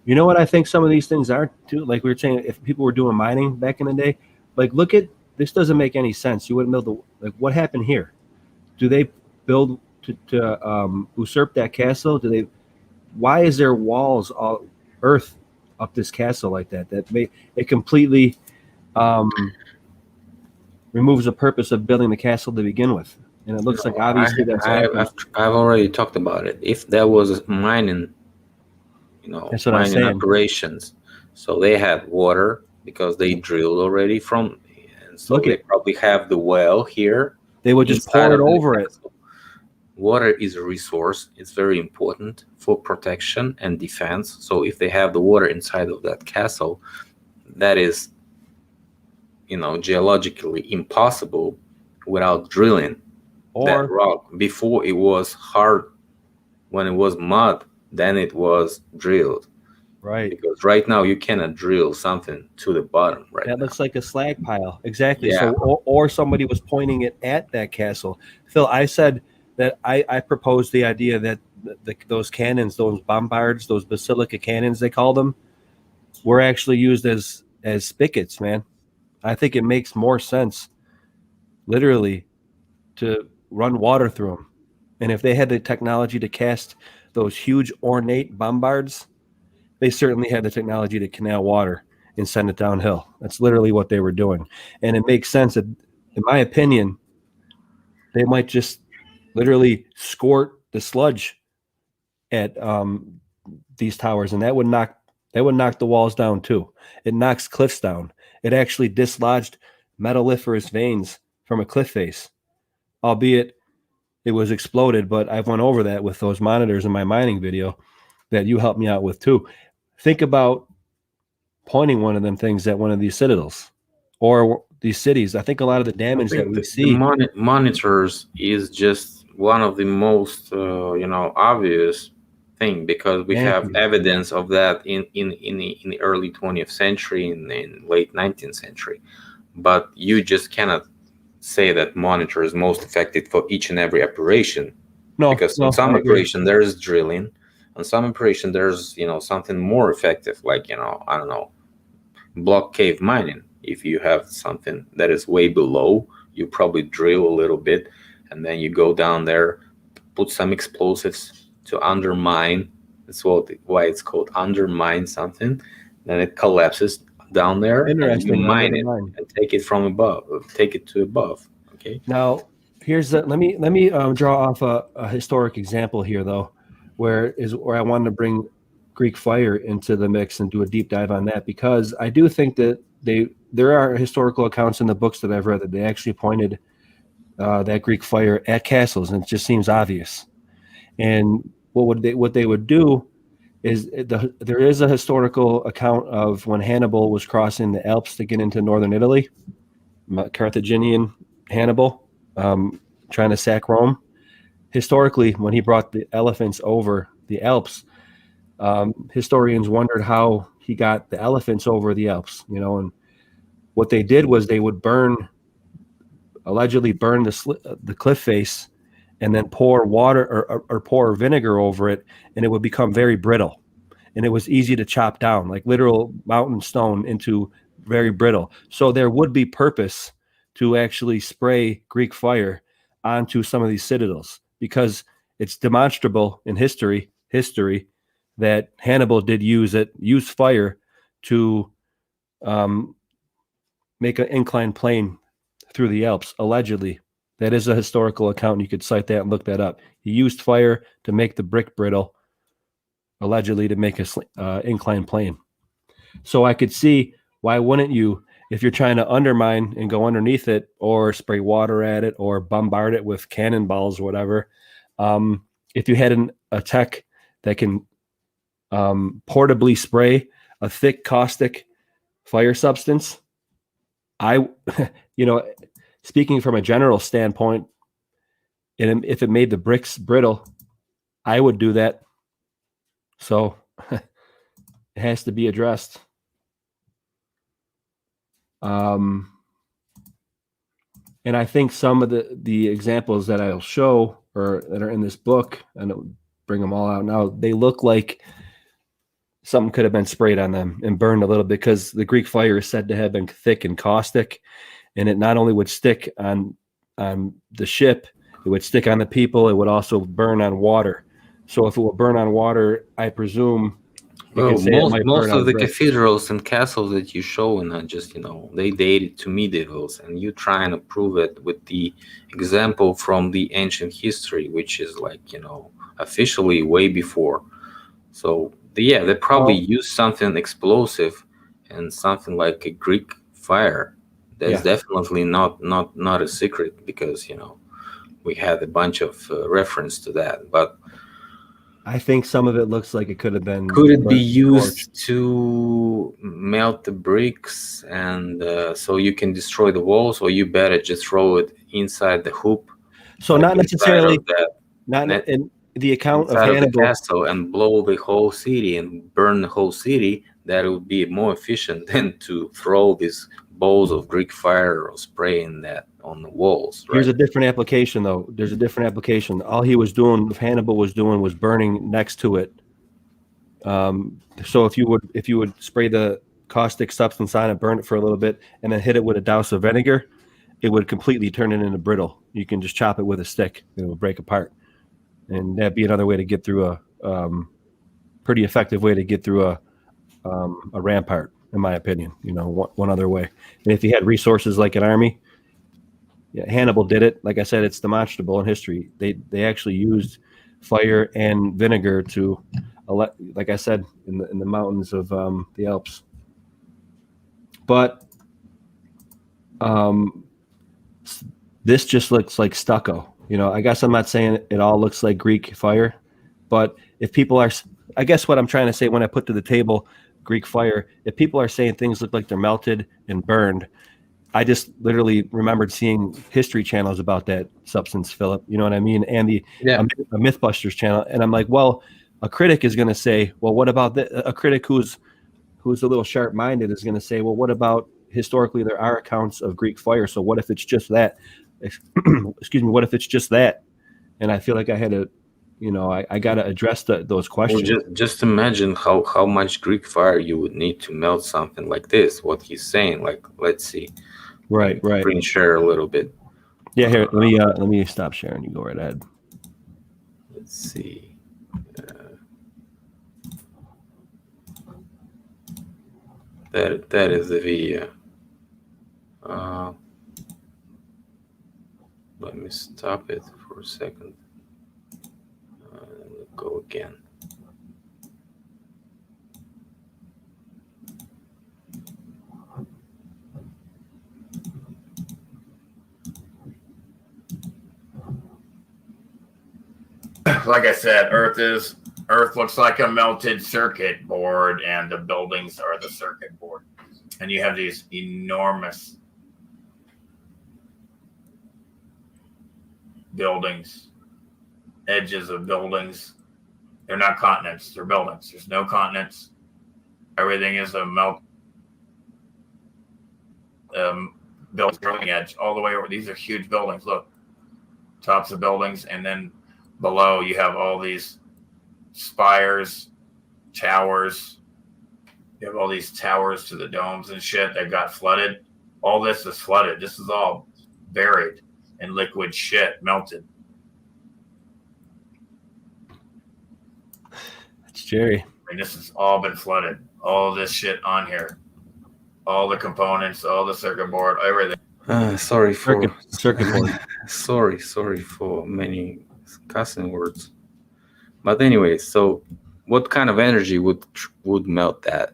You know what I think some of these things are too? Like we were saying, if people were doing mining back in the day, like look at this doesn't make any sense. You wouldn't build like what happened here? Do they build to usurp that castle? Do they? Why is there walls all earth up this castle like that? It completely um, removes the purpose of building the castle to begin with. And it looks like obviously that's happened. I've already talked about it. If there was mining, That's what I'm mining saying. operations, so they had water because they drilled already from, and so Look they it. probably have the well here. They would just inside pour it of the over it. castle. Water is a resource. It's very important for protection and defense. So if they have the water inside of that castle, that is, geologically impossible without drilling that Or rock. Before it was hard, when it was mud, then it was drilled. right. Because right now you cannot drill something to the bottom right That now. looks like a slag pile. Exactly. Yeah. So, or somebody was pointing it at that castle. Phil, I said that I proposed the idea that those cannons, those bombards, those basilica cannons, they call them, were actually used as spigots, man. I think it makes more sense, literally, to run water through them. And if they had the technology to cast those huge ornate bombards, they certainly had the technology to canal water and send it downhill. That's literally what they were doing. And it makes sense that, in my opinion, they might just literally squirt the sludge at these towers, and that would knock the walls down too. It knocks cliffs down. It actually dislodged metalliferous veins from a cliff face, albeit it was exploded. But I've went over that with those monitors in my mining video that you helped me out with too. Think about pointing one of them things at one of these citadels or these cities. I think a lot of the damage that we see. The monitors is just one of the most obvious thing, because we have evidence of that in the early 20th century, in late 19th century. But you just cannot say that monitor is most effective for each and every operation. No, because in some operation there is drilling. On some operation there's something more effective, like I don't know, block cave mining. If you have something that is way below, you probably drill a little bit and then you go down there, put some explosives to undermine. That's why it's called undermine something. Then it collapses down there. Interesting. And you mine it and take it from above, take it to above. Okay. Now here's let me draw off a historic example here though, where I wanted to bring Greek fire into the mix and do a deep dive on that, because I do think that there are historical accounts in the books that I've read that they actually pointed that Greek fire at castles, and it just seems obvious. And what they would do is there is a historical account of when Hannibal was crossing the Alps to get into northern Italy, Carthaginian Hannibal, trying to sack Rome. Historically, when he brought the elephants over the Alps, historians wondered how he got the elephants over the Alps, and what they did was they would allegedly burn the cliff face and then pour water or pour vinegar over it, and it would become very brittle. And it was easy to chop down, like literal mountain stone into very brittle. So there would be purpose to actually spray Greek fire onto some of these citadels, because it's demonstrable in history that Hannibal did use fire to make an inclined plane through the Alps, allegedly. That is a historical account. You could cite that and look that up. He used fire to make the brick brittle, allegedly to make a inclined plane. So I could see, why wouldn't you, if you're trying to undermine and go underneath it, or spray water at it, or bombard it with cannonballs or whatever, if you had a tech that can portably spray a thick caustic fire substance, speaking from a general standpoint, and if it made the bricks brittle, I would do that. So it has to be addressed. And I think some of the examples that I'll show, or that are in this book, and I'll bring them all out now, they look like something could have been sprayed on them and burned a little bit, because the Greek fire is said to have been thick and caustic, and it not only would stick on the ship, it would stick on the people, it would also burn on water. So if it will burn on water, I presume well, most of the cathedrals and castles that you show, and not just, they dated to medievals, and you try and prove it with the example from the ancient history, which is officially way before. So they probably used something explosive and something like a Greek fire. That's definitely not a secret, because we had a bunch of reference to that. But I think some of it looks like it could have been. Could it be used to melt the bricks, and so you can destroy the walls, or you better just throw it inside the hoop? So not necessarily in the account of Hannibal, the castle, and blow the whole city and burn the whole city. That would be more efficient than to throw these balls of Greek fire or spraying that on the walls. Right? Here's a different application, though. There's a different application. All he was doing, if Hannibal was doing, was burning next to it. So if you would spray the caustic substance on it, burn it for a little bit, and then hit it with a douse of vinegar, it would completely turn it into brittle. You can just chop it with a stick; it will break apart. And that'd be another way to get through pretty effective way to get through a rampart, in my opinion. One other way. And if you had resources like an army, Hannibal did it. Like I said, it's demonstrable in history. They actually used fire and vinegar to, like I said, in the mountains of the Alps. But this just looks like stucco. I guess I'm not saying it all looks like Greek fire, but if people are, I guess what I'm trying to say when I put to the table Greek fire, if people are saying things look like they're melted and burned, I just literally remembered seeing History channels about that substance, Philip. You know what I mean? And a Mythbusters channel, and I'm like, well, a critic is going to say, well, what about a critic who's a little sharp-minded is going to say, well, what about historically there are accounts of Greek fire? So what if it's just that? Excuse me. What if it's just that? And I feel like I had to, I got to address those questions. Well, just imagine how much Greek fire you would need to melt something like this. What he's saying, like, let's see. Right. Screen share a little bit. Yeah, here. Let me stop sharing. You go right ahead. Let's see. That is the video. Let me stop it for a second. Go again. Like I said, Earth looks like a melted circuit board, and the buildings are the circuit board. And you have these enormous buildings, edges of buildings. They're not continents, they're buildings. There's no continents. Everything is a building edge all the way over. These are huge buildings. Look, tops of buildings, and then below you have all these spires, towers. You have all these towers to the domes and shit that got flooded. All this is flooded. This is all buried in liquid shit, melted. It's Jerry. I mean, this has all been flooded. All this shit on here. All the components, all the circuit board, everything. Sorry for Circuit board. sorry for many cussing words. But anyway, so what kind of energy would melt that?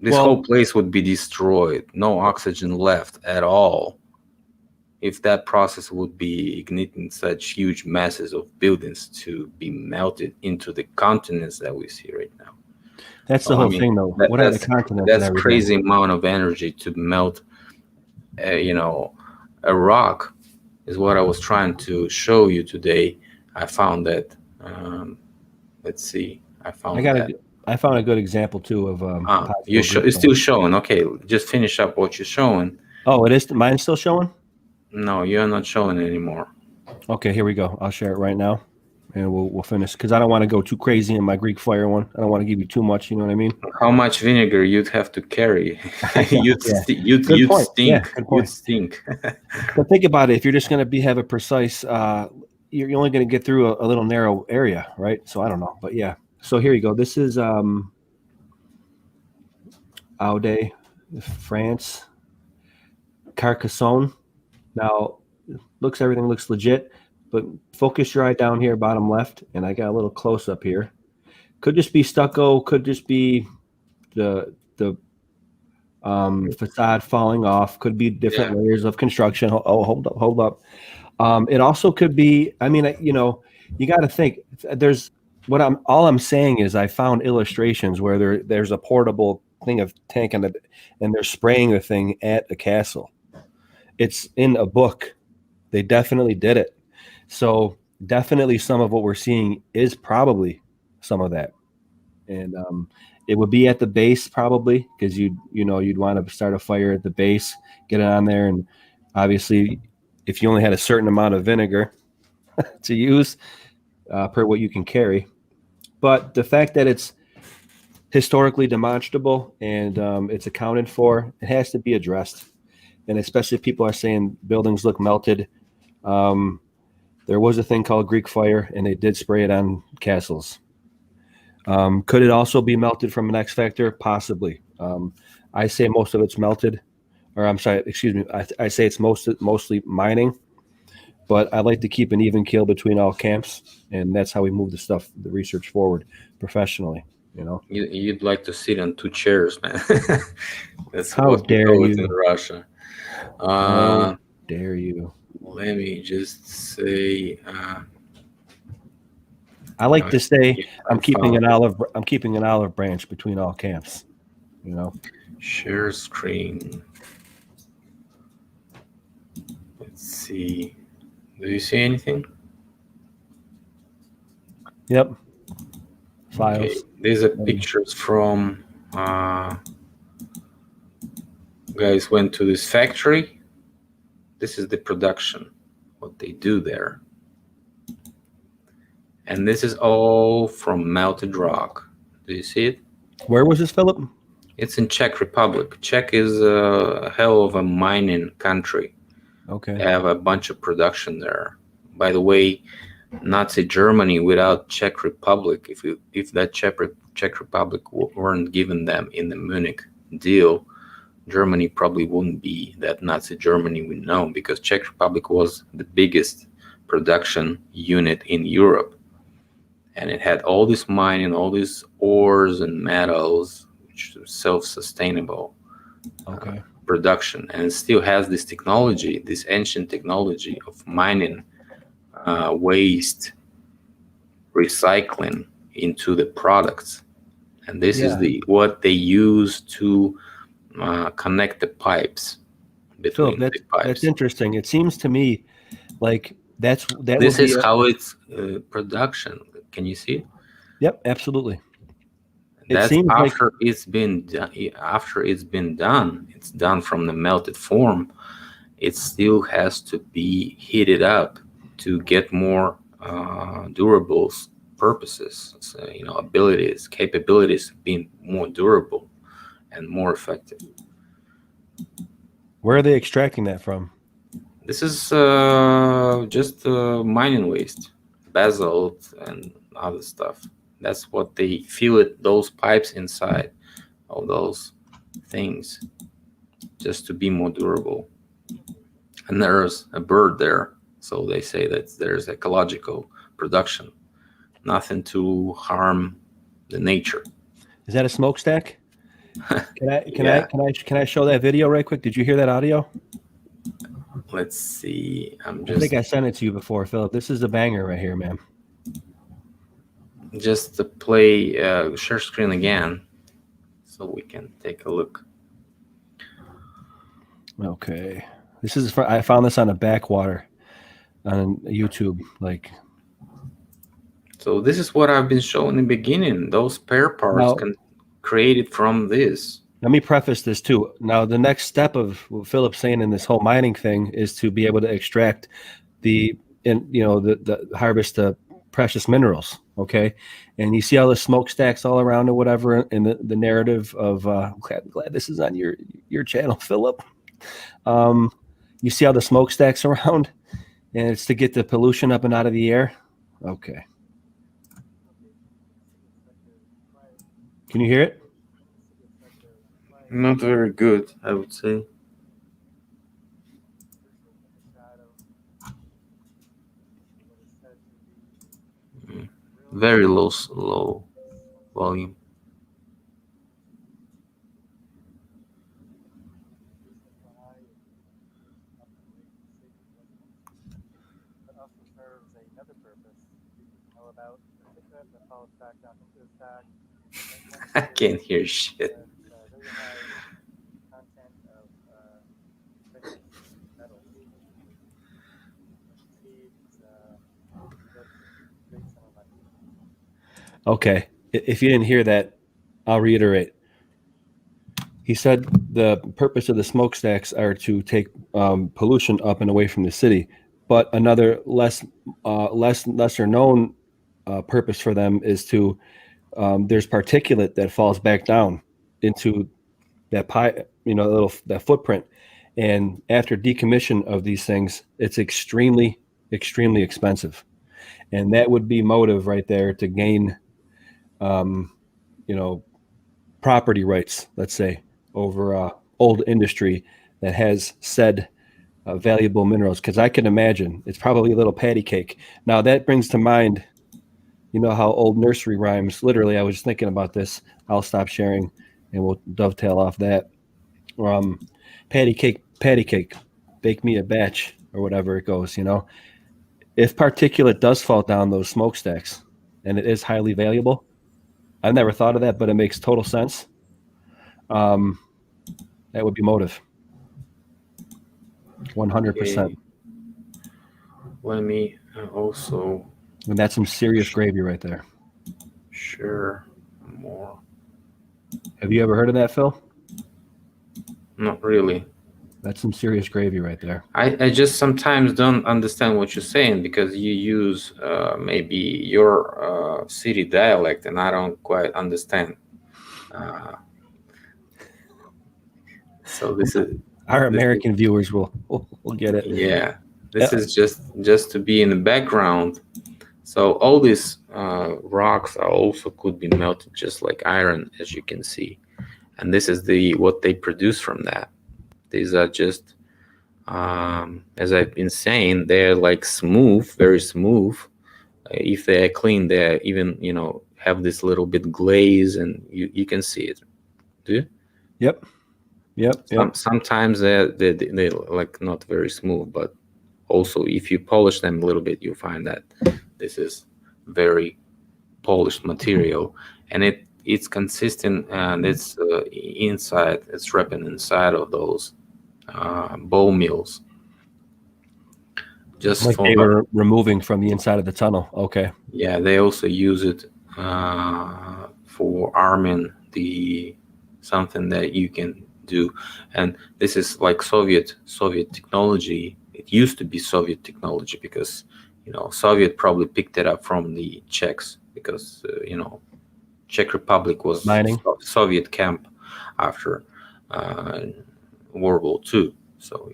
This whole place would be destroyed. No oxygen left at all. If that process would be igniting such huge masses of buildings to be melted into the continents that we see right now. That's the whole thing, though. What are the continents? That's crazy amount of energy to melt, a rock, is what I was trying to show you today. I found that. Let's see. I found a good example too of. It's still showing. Okay, just finish up what you're showing. Oh, it is. Mine's still showing. No, you're not showing it anymore. Okay, here we go. I'll share it right now. And we'll finish because I don't want to go too crazy in my Greek fire one. I don't want to give you too much. You know what I mean? How much vinegar you'd have to carry? You'd stink. Yeah, You'd stink. But think about it. If you're just going to have a precise, you're only going to get through a little narrow area, right? So I don't know, but yeah. So here you go. This is Aude, France, Carcassonne. Now, everything looks legit. But focus your eye down here, bottom left, and I got a little close up here. Could just be stucco. Could just be the facade falling off. Could be different layers of construction. Oh, hold up. It also could be. I mean, you got to think. All I'm saying is I found illustrations where there's a portable thing of tank and they're spraying the thing at the castle. It's in a book. They definitely did it. So definitely some of what we're seeing is probably some of that. And it would be at the base probably because you'd want to start a fire at the base, get it on there. And obviously if you only had a certain amount of vinegar to use per what you can carry. But the fact that it's historically demonstrable and it's accounted for, it has to be addressed. And especially if people are saying buildings look melted, there was a thing called Greek fire, and they did spray it on castles. Could it also be melted from an X factor? Possibly. I say most of it's melted, or I'm sorry, excuse me. I say it's mostly mining, but I like to keep an even keel between all camps, and that's how we move the research forward professionally. You'd like to sit on two chairs, man. That's how dare you in Russia. How dare you? Let me just say. I like to say I'm keeping an olive branch between all camps. Share screen. Let's see. Do you see anything? Yep. Files. Okay. These are pictures from. Guys went to this factory. This is the production, what they do there. And this is all from melted rock. Do you see it? Where was this, Philip? It's in Czech Republic. Czech is a hell of a mining country. Okay. They have a bunch of production there. By the way, Nazi Germany without Czech Republic, if that Czech Republic weren't given them in the Munich deal, Germany probably wouldn't be that Nazi Germany we know, because Czech Republic was the biggest production unit in Europe. And it had all this mining, all these ores and metals, which was self-sustainable production. And it still has this technology, this ancient technology of mining waste, recycling into the products. And this is what they use to connect the pipes between the pipes. That's interesting. It seems to me like this is how it's production. Can you see it? Yep, absolutely. That's after it's been done. It's done from the melted form. It still has to be heated up to get more durable purposes. So, capabilities being more durable and more effective. Where are they extracting that from? This is just mining waste, basalt and other stuff. That's what they fill it, those pipes inside of those things, just to be more durable. And there's a bird there, so they say that there's ecological production, nothing to harm the nature. Is that a smokestack? Can Yeah. I show that video right quick? Did you hear that audio? Let's see. I think I sent it to you before, Philip. This is a banger right here, man. Just to play share screen again, so we can take a look. Okay, this is I found this on a backwater on YouTube. Like, so this is what I've been showing in the beginning. Those spare parts created from this. Let me preface this too. Now, the next step of what Philip's saying in this whole mining thing is to be able to extract the harvest the precious minerals. Okay, and you see all the smokestacks all around or whatever, and the narrative of I'm glad this is on your channel, Philip. You see all the smokestacks around, and it's to get the pollution up and out of the air. Okay, can you hear it? Not very good, I would say. Very low volume. I can't hear shit. Okay, if you didn't hear that, I'll reiterate. He said the purpose of the smokestacks are to take pollution up and away from the city, but another lesser known purpose for them is to there's particulate that falls back down into that that footprint, and after decommission of these things, it's extremely expensive, and that would be motive right there to gain property rights, let's say, over old industry that has said valuable minerals. Because I can imagine it's probably a little patty cake. Now that brings to mind, you know how old nursery rhymes. Literally, I was just thinking about this. I'll stop sharing, and we'll dovetail off that. Patty cake, bake me a batch, or whatever it goes. If particulate does fall down those smokestacks, and it is highly valuable. I've never thought of that, but it makes total sense. That would be motive. 100%. Okay. Let me also. And that's some serious gravy right there. Sure. More. Have you ever heard of that, Phil? Not really. That's some serious gravy right there. I just sometimes don't understand what you're saying because you use maybe your city dialect, and I don't quite understand. So this is our American viewers will get it. Yeah, this is just to be in the background. So all these rocks are also could be melted just like iron, as you can see, and this is what they produce from that. These are just as I've been saying, they're like smooth, very smooth. If they're clean, they even have this little bit glaze, and you can see it. Do you? Yep. Sometimes they're like not very smooth, but also if you polish them a little bit, you find that this is very polished material, and it's consistent, and it's inside. It's wrapping inside of those bowl mills. Just like they were removing from the inside of the tunnel. Okay. Yeah, they also use it for arming something that you can do, and this is like Soviet technology. It used to be Soviet technology because Soviet probably picked it up from the Czechs because Czech Republic was mining. Soviet camp after World War II. So,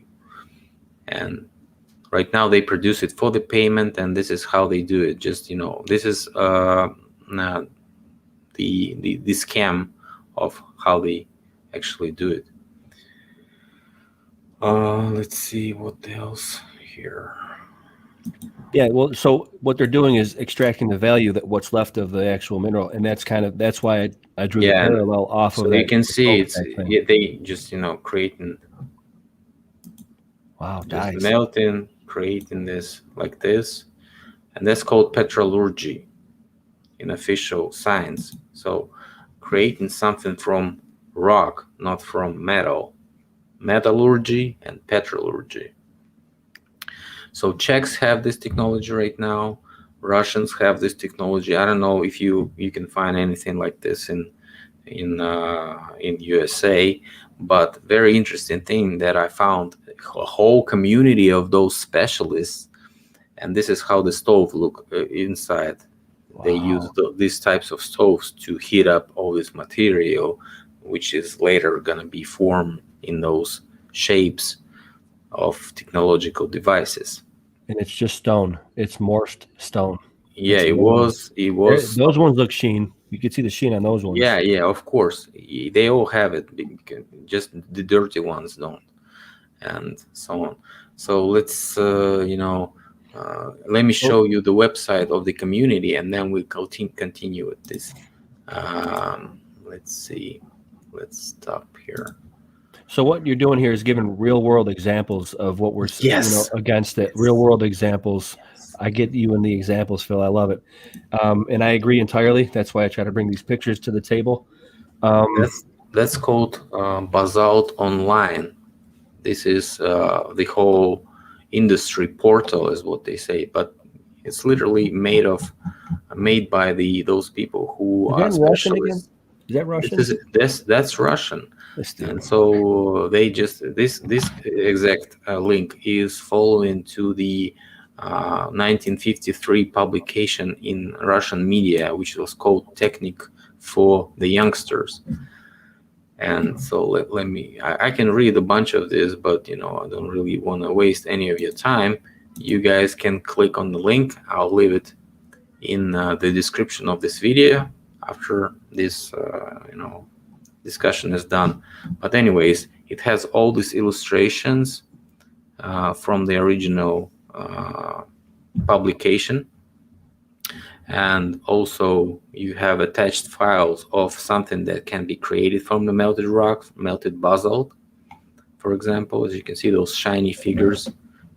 and right now they produce it for the payment, and this is how they do it. Just, this is the scam of how they actually do it. Let's see what else here. Yeah, well, so what they're doing is extracting the value that what's left of the actual mineral, and that's why I drew the parallel off so of that. You can see they just creating. Wow, just dies. melting, creating this like this, and that's called petrology in official science. So creating something from rock, not from metal. Metallurgy and petrology. So Czechs have this technology right now. Russians have this technology. I don't know if you can find anything like this in USA, but very interesting thing that I found a whole community of those specialists, and this is how the stove look inside. Wow. They use these types of stoves to heat up all this material, which is later gonna be formed in those shapes of technological devices. And it's just stone. It's morphed stone. Yeah, it was. Those ones look sheen. You can see the sheen on those ones. Yeah, of course. They all have it. Just the dirty ones don't, and so on. So let's, let me show you the website of the community, and then we'll continue with this. Let's see. Let's stop here. So what you're doing here is giving real world examples of what we're against it. Real world examples. I get you in the examples, Phil. I love it. And I agree entirely. That's why I try to bring these pictures to the table. That's called Basalt Online. This is the whole industry portal is what they say, but it's literally made by those people who are specialists. Is that Russian? That's Russian. And so they just this exact link is following to the 1953 publication in Russian media, which was called Technique for the Youngsters. And so let me, I can read a bunch of this, but I don't really want to waste any of your time. You guys can click on the link. I'll leave it in the description of this video after this discussion is done. But anyways, it has all these illustrations from the original publication, and also you have attached files of something that can be created from the melted rock, melted basalt, for example. As you can see, those shiny figures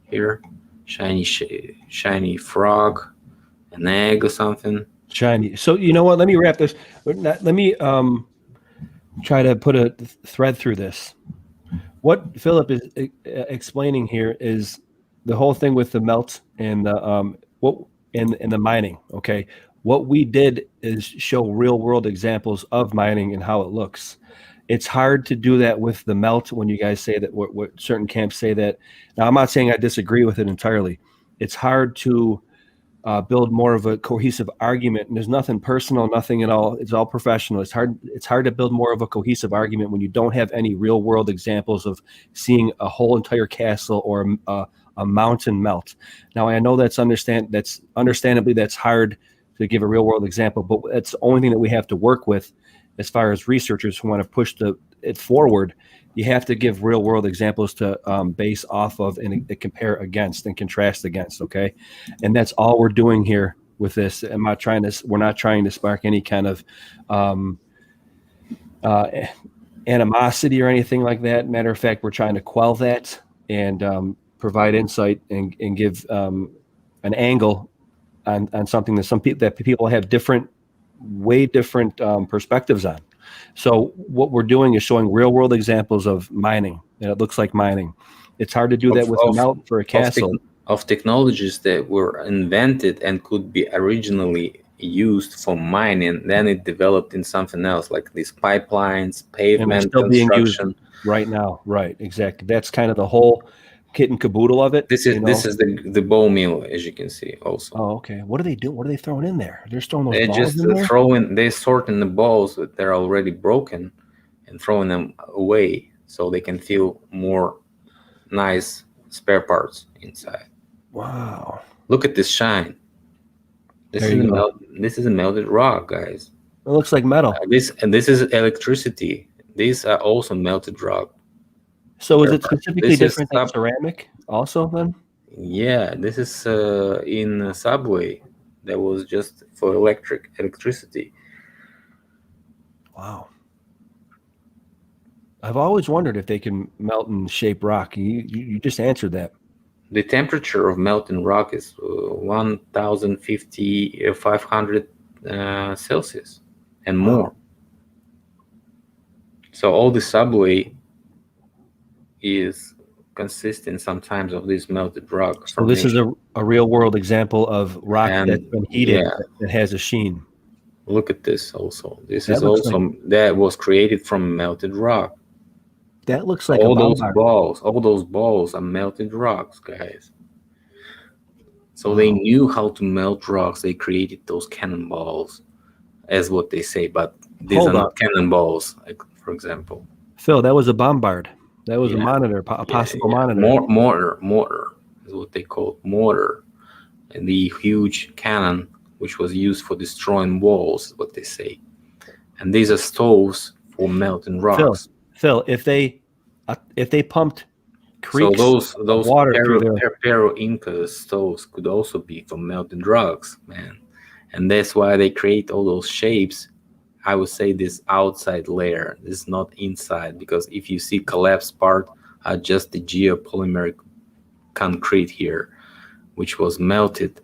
here, shiny frog, an egg or something. Shiny. So you know what, let me wrap this. Let me try to put a thread through this. What Philip is explaining here is the whole thing with the melt and the the mining. Okay, what we did is show real world examples of mining and how it looks. It's hard to do that with the melt when you guys say that what certain camps say that. Now, I'm not saying I disagree with it entirely. It's hard to build more of a cohesive argument, and there's nothing personal, nothing at all. It's all professional. It's hard to build more of a cohesive argument when you don't have any real world examples of seeing a whole entire castle or a mountain melt. Now, I know that's understandably that's hard to give a real world example, but that's the only thing that we have to work with as far as researchers who want to push it forward. You have to give real world examples to base off of and compare against and contrast against. Okay. And that's all we're doing here with this. We're not trying to spark any kind of animosity or anything like that. Matter of fact, we're trying to quell that and provide insight and give an angle on something that people have way different perspectives on. So what we're doing is showing real world examples of mining, and it looks like mining. It's hard to do that with a melt for a castle. Of technologies that were invented and could be originally used for mining, then it developed in something else, like these pipelines, pavement construction. Being used right now, right? Exactly. That's kind of the whole kit and caboodle of it. This is the bow mill, as you can see. Also. Oh, okay. What do they do? What are they throwing in there? They're throwing those balls in there? They sorting the balls that they're already broken and throwing them away. so they can feel more nice spare parts inside. Wow. Look at this shine. There you go. This is a melted rock, guys. It looks like metal. This is electricity. These are also melted rock. So is it specifically This is different than ceramic also then? Yeah, this is in a subway. That was just for electricity. Wow. I've always wondered if they can melt and shape rock. You just answered that. The temperature of melting rock is 500 Celsius and more. So all the subway is consisting sometimes of this melted rock. So this is a real world example of rock that's been heated that has a sheen. Look at this also. This is also that was created from melted rock. That looks like all those balls are melted rocks, guys. So they knew how to melt rocks. They created those cannonballs, as what they say, but these are not cannonballs, like, for example. Phil, that was a bombard. That was a monitor, a possible monitor. Mortar is what they call mortar. And the huge cannon, which was used for destroying walls, is what they say. And these are stoves for melting rocks. Phil, if they pumped creeks, so those water Pero Inca stoves could also be for melting rocks, man. And that's why they create all those shapes. I would say this outside layer, this is not inside, because if you see collapsed part, are just the geopolymeric concrete here, which was melted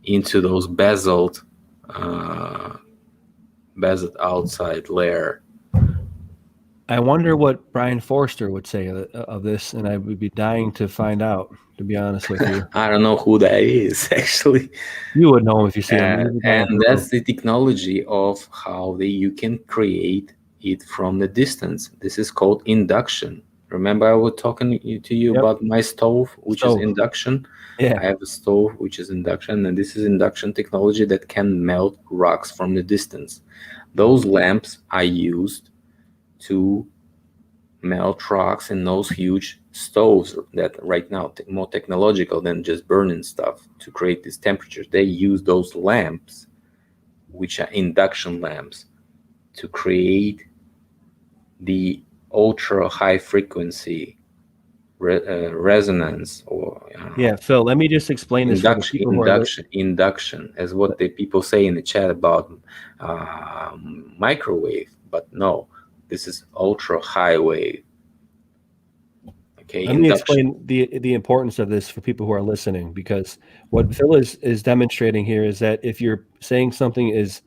into those basalt outside layer. I wonder what Brian Forster would say of this, and I would be dying to find out, to be honest with you. I don't know who that is, actually. You would know him if you see him. And that's the technology of how you can create it from the distance. This is called induction. Remember I was talking to you about my stove, which is induction? Yeah. I have a stove, which is induction, and this is induction technology that can melt rocks from the distance. Those lamps are used to melt rocks in those huge stoves that right now more technological than just burning stuff to create these temperatures. They use those lamps, which are induction lamps, to create the ultra high frequency resonance, or Phil, let me just explain this. Induction is what the people say in the chat about microwave, but no, this is ultra high wave. Okay, let me explain the importance of this for people who are listening, because what Phil is demonstrating here is that if you're saying something is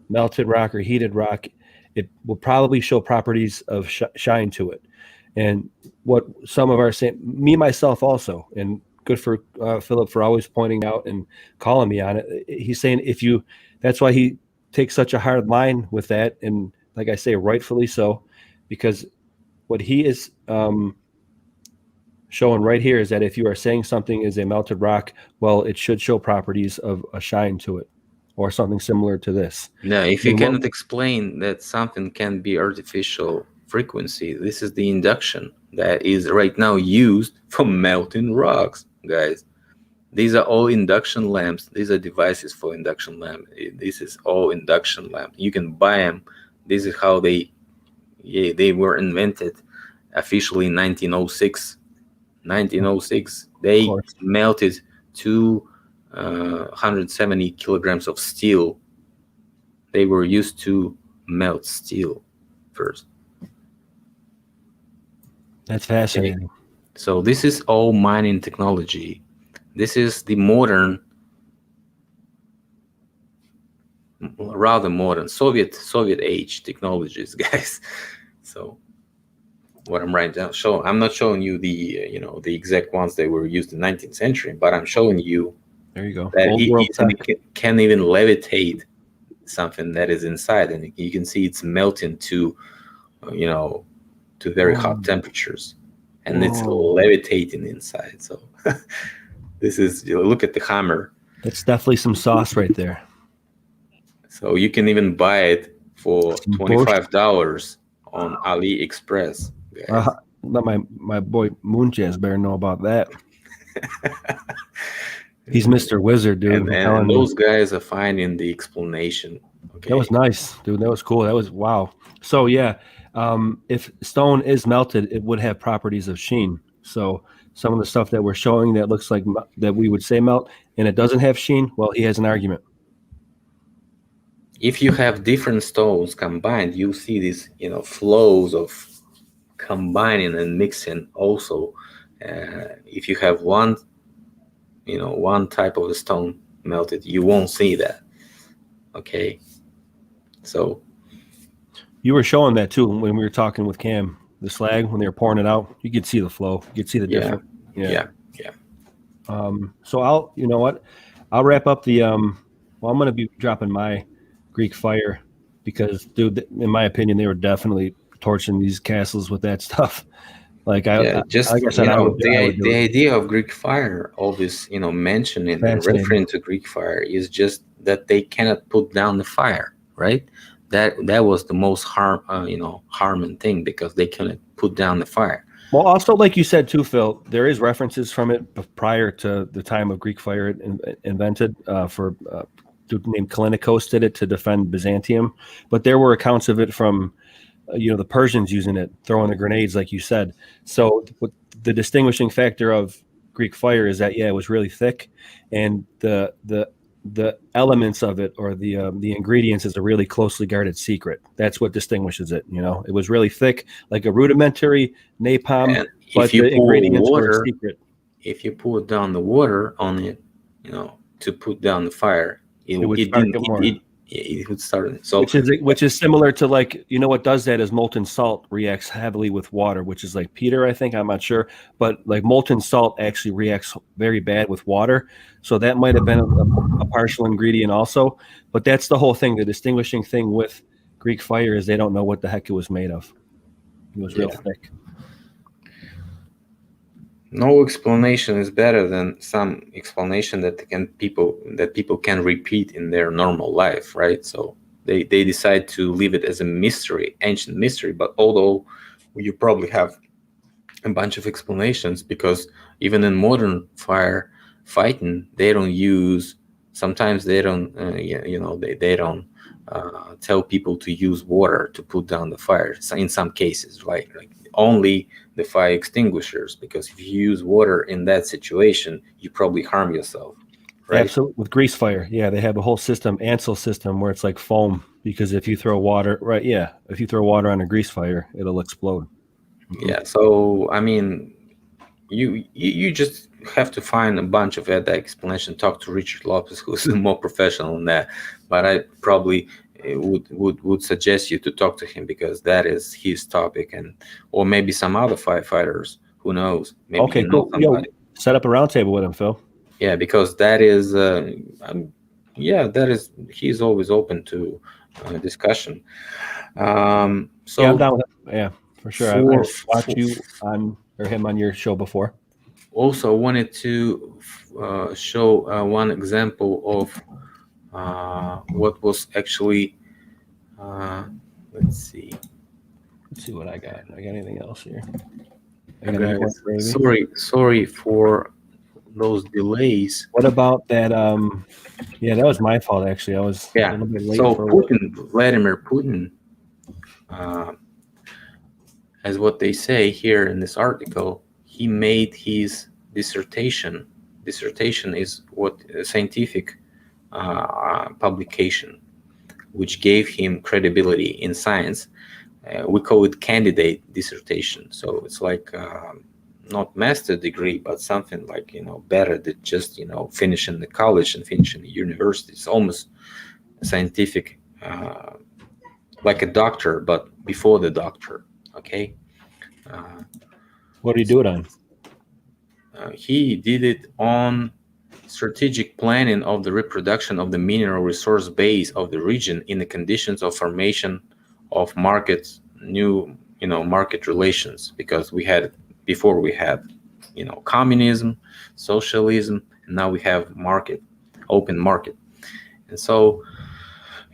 melted rock or heated rock, it will probably show properties of shine to it. And what some of our me myself also, and good for Philip for always pointing out and calling me on it. He's saying that's why he takes such a hard line with that, and like I say, rightfully so, because what he is showing right here is that if you are saying something is a melted rock, well, it should show properties of a shine to it, or something similar to this. No, if you cannot explain that something can be artificial frequency, this is the induction that is right now used for melting rocks, guys. These are all induction lamps. These are devices for induction lamp. This is all induction lamp. You can buy them. This is how they were invented officially in 1906. 1906, they melted 270 kilograms of steel. They were used to melt steel first. That's fascinating. Okay. So this is all mining technology. This is the modern, rather modern Soviet age technologies, guys. So what I'm writing down, I'm not showing you the the exact ones that were used in the 19th century, but I'm showing you. There you go. That it can even levitate something that is inside, and you can see it's melting to very hot temperatures, and it's levitating inside. So this is, look at the hammer. That's definitely some sauce right there. So you can even buy it for $25. on AliExpress, guys. Let my boy Moonjazz better know about that. He's Mr. Wizard, dude. I'm And telling you. those guys are finding the explanation. Okay. That was nice, dude. That was cool. That was wow. So yeah, if stone is melted, it would have properties of sheen. So some of the stuff that we're showing that looks like that we would say melt, and it doesn't have sheen. Well, he has an argument. If you have different stones combined, you see these, flows of combining and mixing. Also, if you have one type of the stone melted, you won't see that. Okay, so you were showing that too when we were talking with Cam. The slag, when they were pouring it out, you could see the flow. You could see the difference. Yeah. So I'll wrap up the I'm going to be dropping my Greek fire because, dude, in my opinion, they were definitely torching these castles with that stuff. Like the the idea of Greek fire, always mentioning and referring to Greek fire, is just that they cannot put down the fire, right? That was the most harming thing, because they couldn't put down the fire. Well, also, like you said too, Phil, there is references from it prior to the time of Greek fire invented. For dude named Kalinikos did it to defend Byzantium, but there were accounts of it from the Persians using it, throwing the grenades, like you said. So the distinguishing factor of Greek fire is that it was really thick, and the elements of it, or the ingredients, is a really closely guarded secret. That's what distinguishes it. It was really thick, like a rudimentary napalm, and but the ingredients were a secret. If you put down the water on it, to put down the fire, it would start. So which is similar to, like, what does that is molten salt reacts heavily with water, which is like Peter, I think, I'm not sure, but like molten salt actually reacts very bad with water. So that might have been a partial ingredient also, but that's the whole thing. The distinguishing thing with Greek fire is they don't know what the heck it was made of. It was real thick. No explanation is better than some explanation that people can repeat in their normal life, right? So they decide to leave it as a mystery, ancient mystery. But although you probably have a bunch of explanations, because even in modern fighting, they don't use. Sometimes they don't. They don't tell people to use water to put down the fire. So in some cases, like only the fire extinguishers, because if you use water in that situation, you probably harm yourself, right? Absolutely. With grease fire, they have a whole system, Ansel system, where it's like foam, because if you throw water, if you throw water on a grease fire, it'll explode. Yeah. So I mean, you just have to find a bunch of that explanation. Talk to Richard Lopez, who's more professional in that, but I probably would suggest you to talk to him, because that is his topic, or maybe some other firefighters. Who knows? Maybe okay, cool. Set up a roundtable with him, Phil. Yeah, because that is he's always open to discussion. So I'm down with it. Yeah, for sure. I've watched you him on your show before. Also, I wanted to show one example of what was actually. Let's see what I got. I got anything else here? Sorry for those delays. What about that? That was my fault, actually. I was a little bit late. So Vladimir Putin, as what they say here in this article, he made his dissertation. Dissertation is what a scientific publication, which gave him credibility in science. We call it candidate dissertation. So it's like not master degree, but something like, better than just, finishing the college and finishing the university. It's almost scientific, like a doctor, but before the doctor. Okay. What did he do it on? He did it on strategic planning of the reproduction of the mineral resource base of the region in the conditions of formation of markets, market relations, because we had communism, socialism, and now we have open market. And so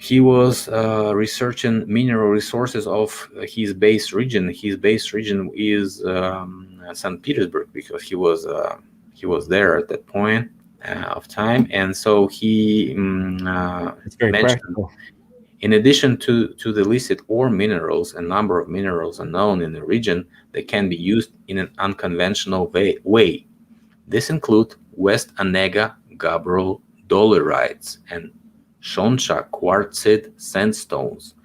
he was researching mineral resources of his base region. His base region is St. Petersburg, because he was there at that point of time, and so he It's very mentioned, practical. in addition to the listed ore minerals, a number of minerals are known in the region that can be used in an unconventional way. This include West Anega gabbro dolerites and Shoncha quartzite sandstones.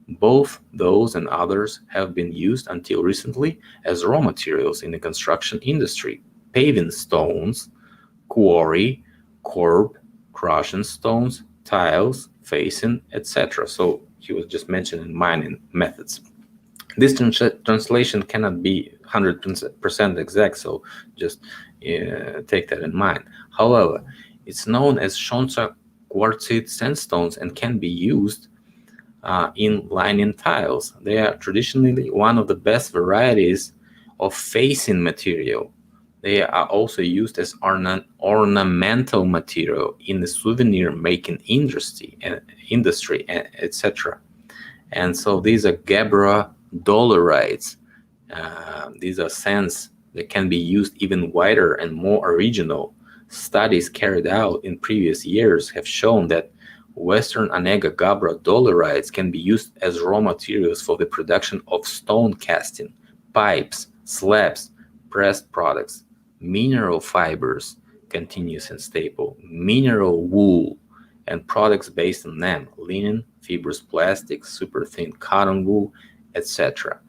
Both those and others have been used until recently as raw materials in the construction industry, paving stones, quarry, curb, crushing stones, tiles, facing, etc. So he was just mentioning mining methods. This translation cannot be 100% exact, so just take that in mind. However, it's known as Shoncha quartzite sandstones and can be used in lining tiles. They are traditionally one of the best varieties of facing material. They are also used as ornamental material in the souvenir making industry, etc. And so these are gabbro dolerites. These are sands that can be used even wider and more original. Studies carried out in previous years have shown that Western Anega gabbro dolerites can be used as raw materials for the production of stone casting, pipes, slabs, pressed products, mineral fibers, continuous and staple, mineral wool, and products based on them, linen, fibrous plastics, super thin cotton wool, etc.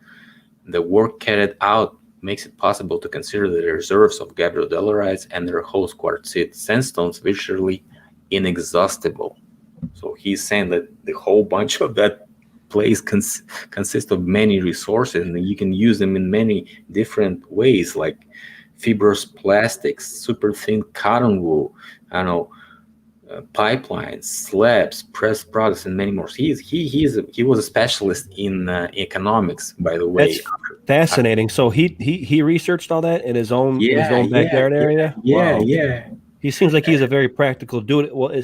The work carried out makes it possible to consider the reserves of gabbro dolerites and their host quartzite sandstones virtually inexhaustible. So he's saying that the whole bunch of that place consists of many resources, and you can use them in many different ways, like fibrous plastics, super thin cotton wool, I don't know, pipelines, slabs, pressed products, and many more. He was a specialist in economics, by the way. That's fascinating. So he researched all that in his own backyard area. Yeah, Wow. yeah. He seems like he's a very practical dude. Well,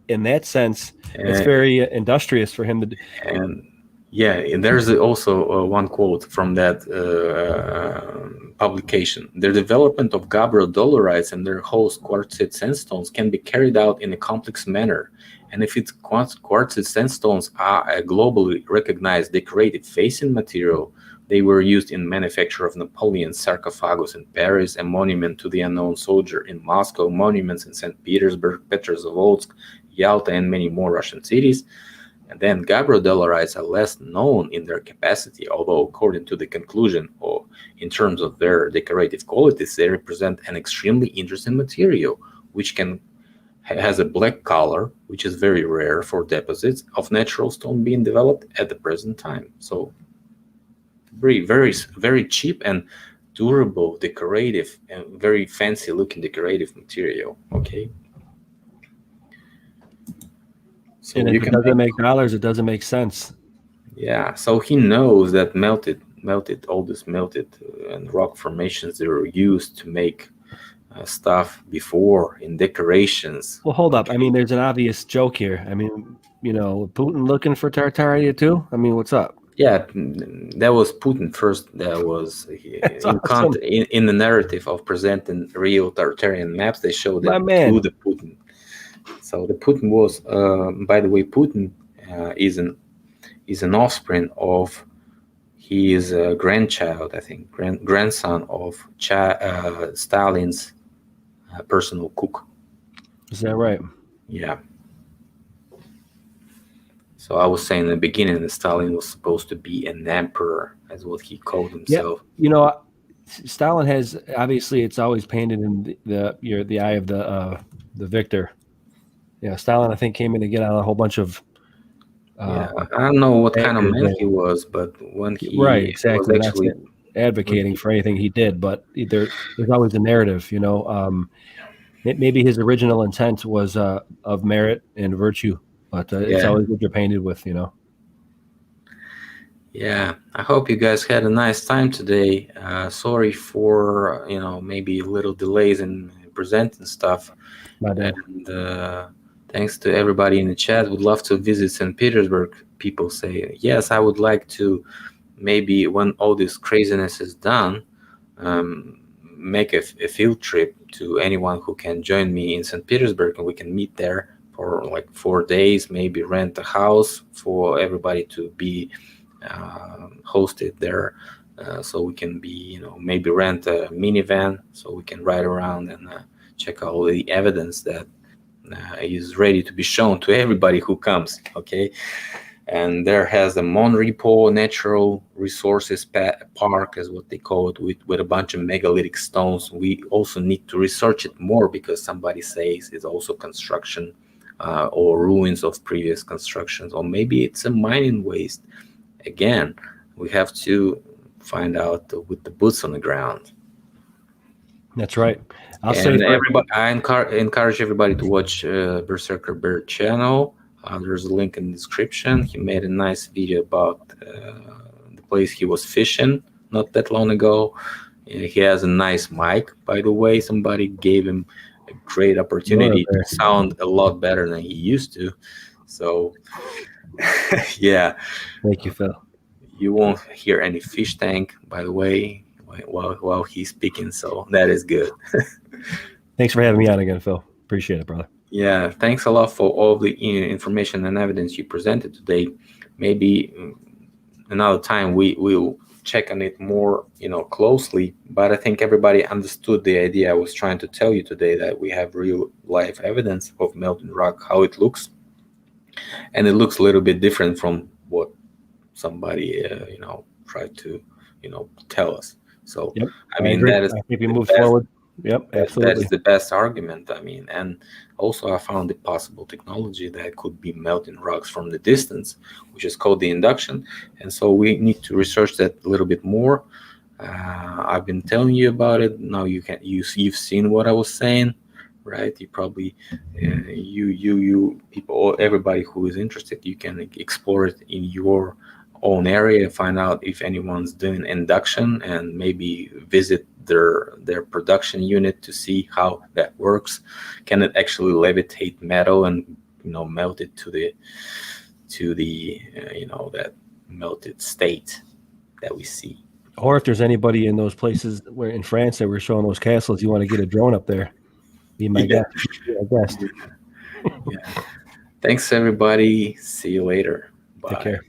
in that sense, it's very industrious for him to do. And yeah, and there's also one quote from that publication. The development of gabbro dolerites and their host quartzite sandstones can be carried out in a complex manner. And if its quartzite sandstones are a globally recognized decorative facing material, they were used in manufacture of Napoleon's sarcophagus in Paris, a monument to the unknown soldier in Moscow, monuments in St. Petersburg, Petrozavodsk, Yalta, and many more Russian cities. And then gabbro dolerites are less known in their capacity, although according to the conclusion, or in terms of their decorative qualities, they represent an extremely interesting material, which has a black color, which is very rare for deposits of natural stone being developed at the present time. So very, very, very cheap and durable, decorative, and very fancy looking decorative material. Okay. So and if it doesn't make dollars, it doesn't make sense. Yeah. So he knows that all this melted and rock formations that were used to make stuff before in decorations. Well, hold up. I mean, there's an obvious joke here. I mean, Putin looking for Tartaria too? I mean, what's up? Yeah, that was Putin first. That was awesome. in the narrative of presenting real Tartarian maps. They showed that to the Putin. So the Putin was, by the way, Putin is an offspring of his grandchild, I think, grandson of Stalin's personal cook. Is that right? Yeah. So I was saying in the beginning that Stalin was supposed to be an emperor, as what he called himself. Yeah. Stalin has, obviously, it's always painted in the eye of the victor. Yeah, Stalin, I think, came in to get on a whole bunch of. I don't know what kind of man he was, but when he was actually advocating for anything he did, but there's always a narrative, Maybe his original intent was of merit and virtue, but it's always what you're painted with, Yeah, I hope you guys had a nice time today. Sorry for maybe little delays in presenting stuff. And Thanks to everybody in the chat. Would love to visit St. Petersburg. People say, yes, I would like to, maybe when all this craziness is done, make a field trip to anyone who can join me in St. Petersburg, and we can meet there for like 4 days, maybe rent a house for everybody to be hosted there. So we can be, maybe rent a minivan so we can ride around and check all the evidence that is ready to be shown to everybody who comes. Okay. And there has the Monrepo Natural Resources Park, is what they call it, with a bunch of megalithic stones. We also need to research it more, because somebody says it's also construction or ruins of previous constructions, or maybe it's a mining waste. Again, we have to find out with the boots on the ground. That's right. I encourage everybody to watch Berserker Bear channel. There's a link in the description. He made a nice video about the place he was fishing not that long ago. He has a nice mic, by the way. Somebody gave him a great opportunity to sound a lot better than he used to. So, yeah. Thank you, Phil. You won't hear any fish tank, by the way, while he's speaking. So that is good. Thanks for having me on again, Phil. Appreciate it, brother. Yeah, thanks a lot for all the information and evidence you presented today. Maybe another time we will check on it more, closely. But I think everybody understood the idea I was trying to tell you today, that we have real life evidence of melting rock, how it looks, and it looks a little bit different from what somebody tried to tell us. So yep, I mean, that is, I think we move forward. Yep, absolutely. That's the best argument. I mean, and also I found a possible technology that could be melting rocks from the distance, which is called the induction. And so we need to research that a little bit more. I've been telling you about it. Now you've seen what I was saying, right? You probably you people, everybody who is interested, you can explore it in your own area, find out if anyone's doing induction, and maybe visit their production unit to see how that works. Can it actually levitate metal and melt it to the that melted state that we see? Or if there's anybody in those places where in France that we're showing those castles, you want to get a drone up there, be my guest. Yeah. Thanks everybody. See you later. Bye. Take care.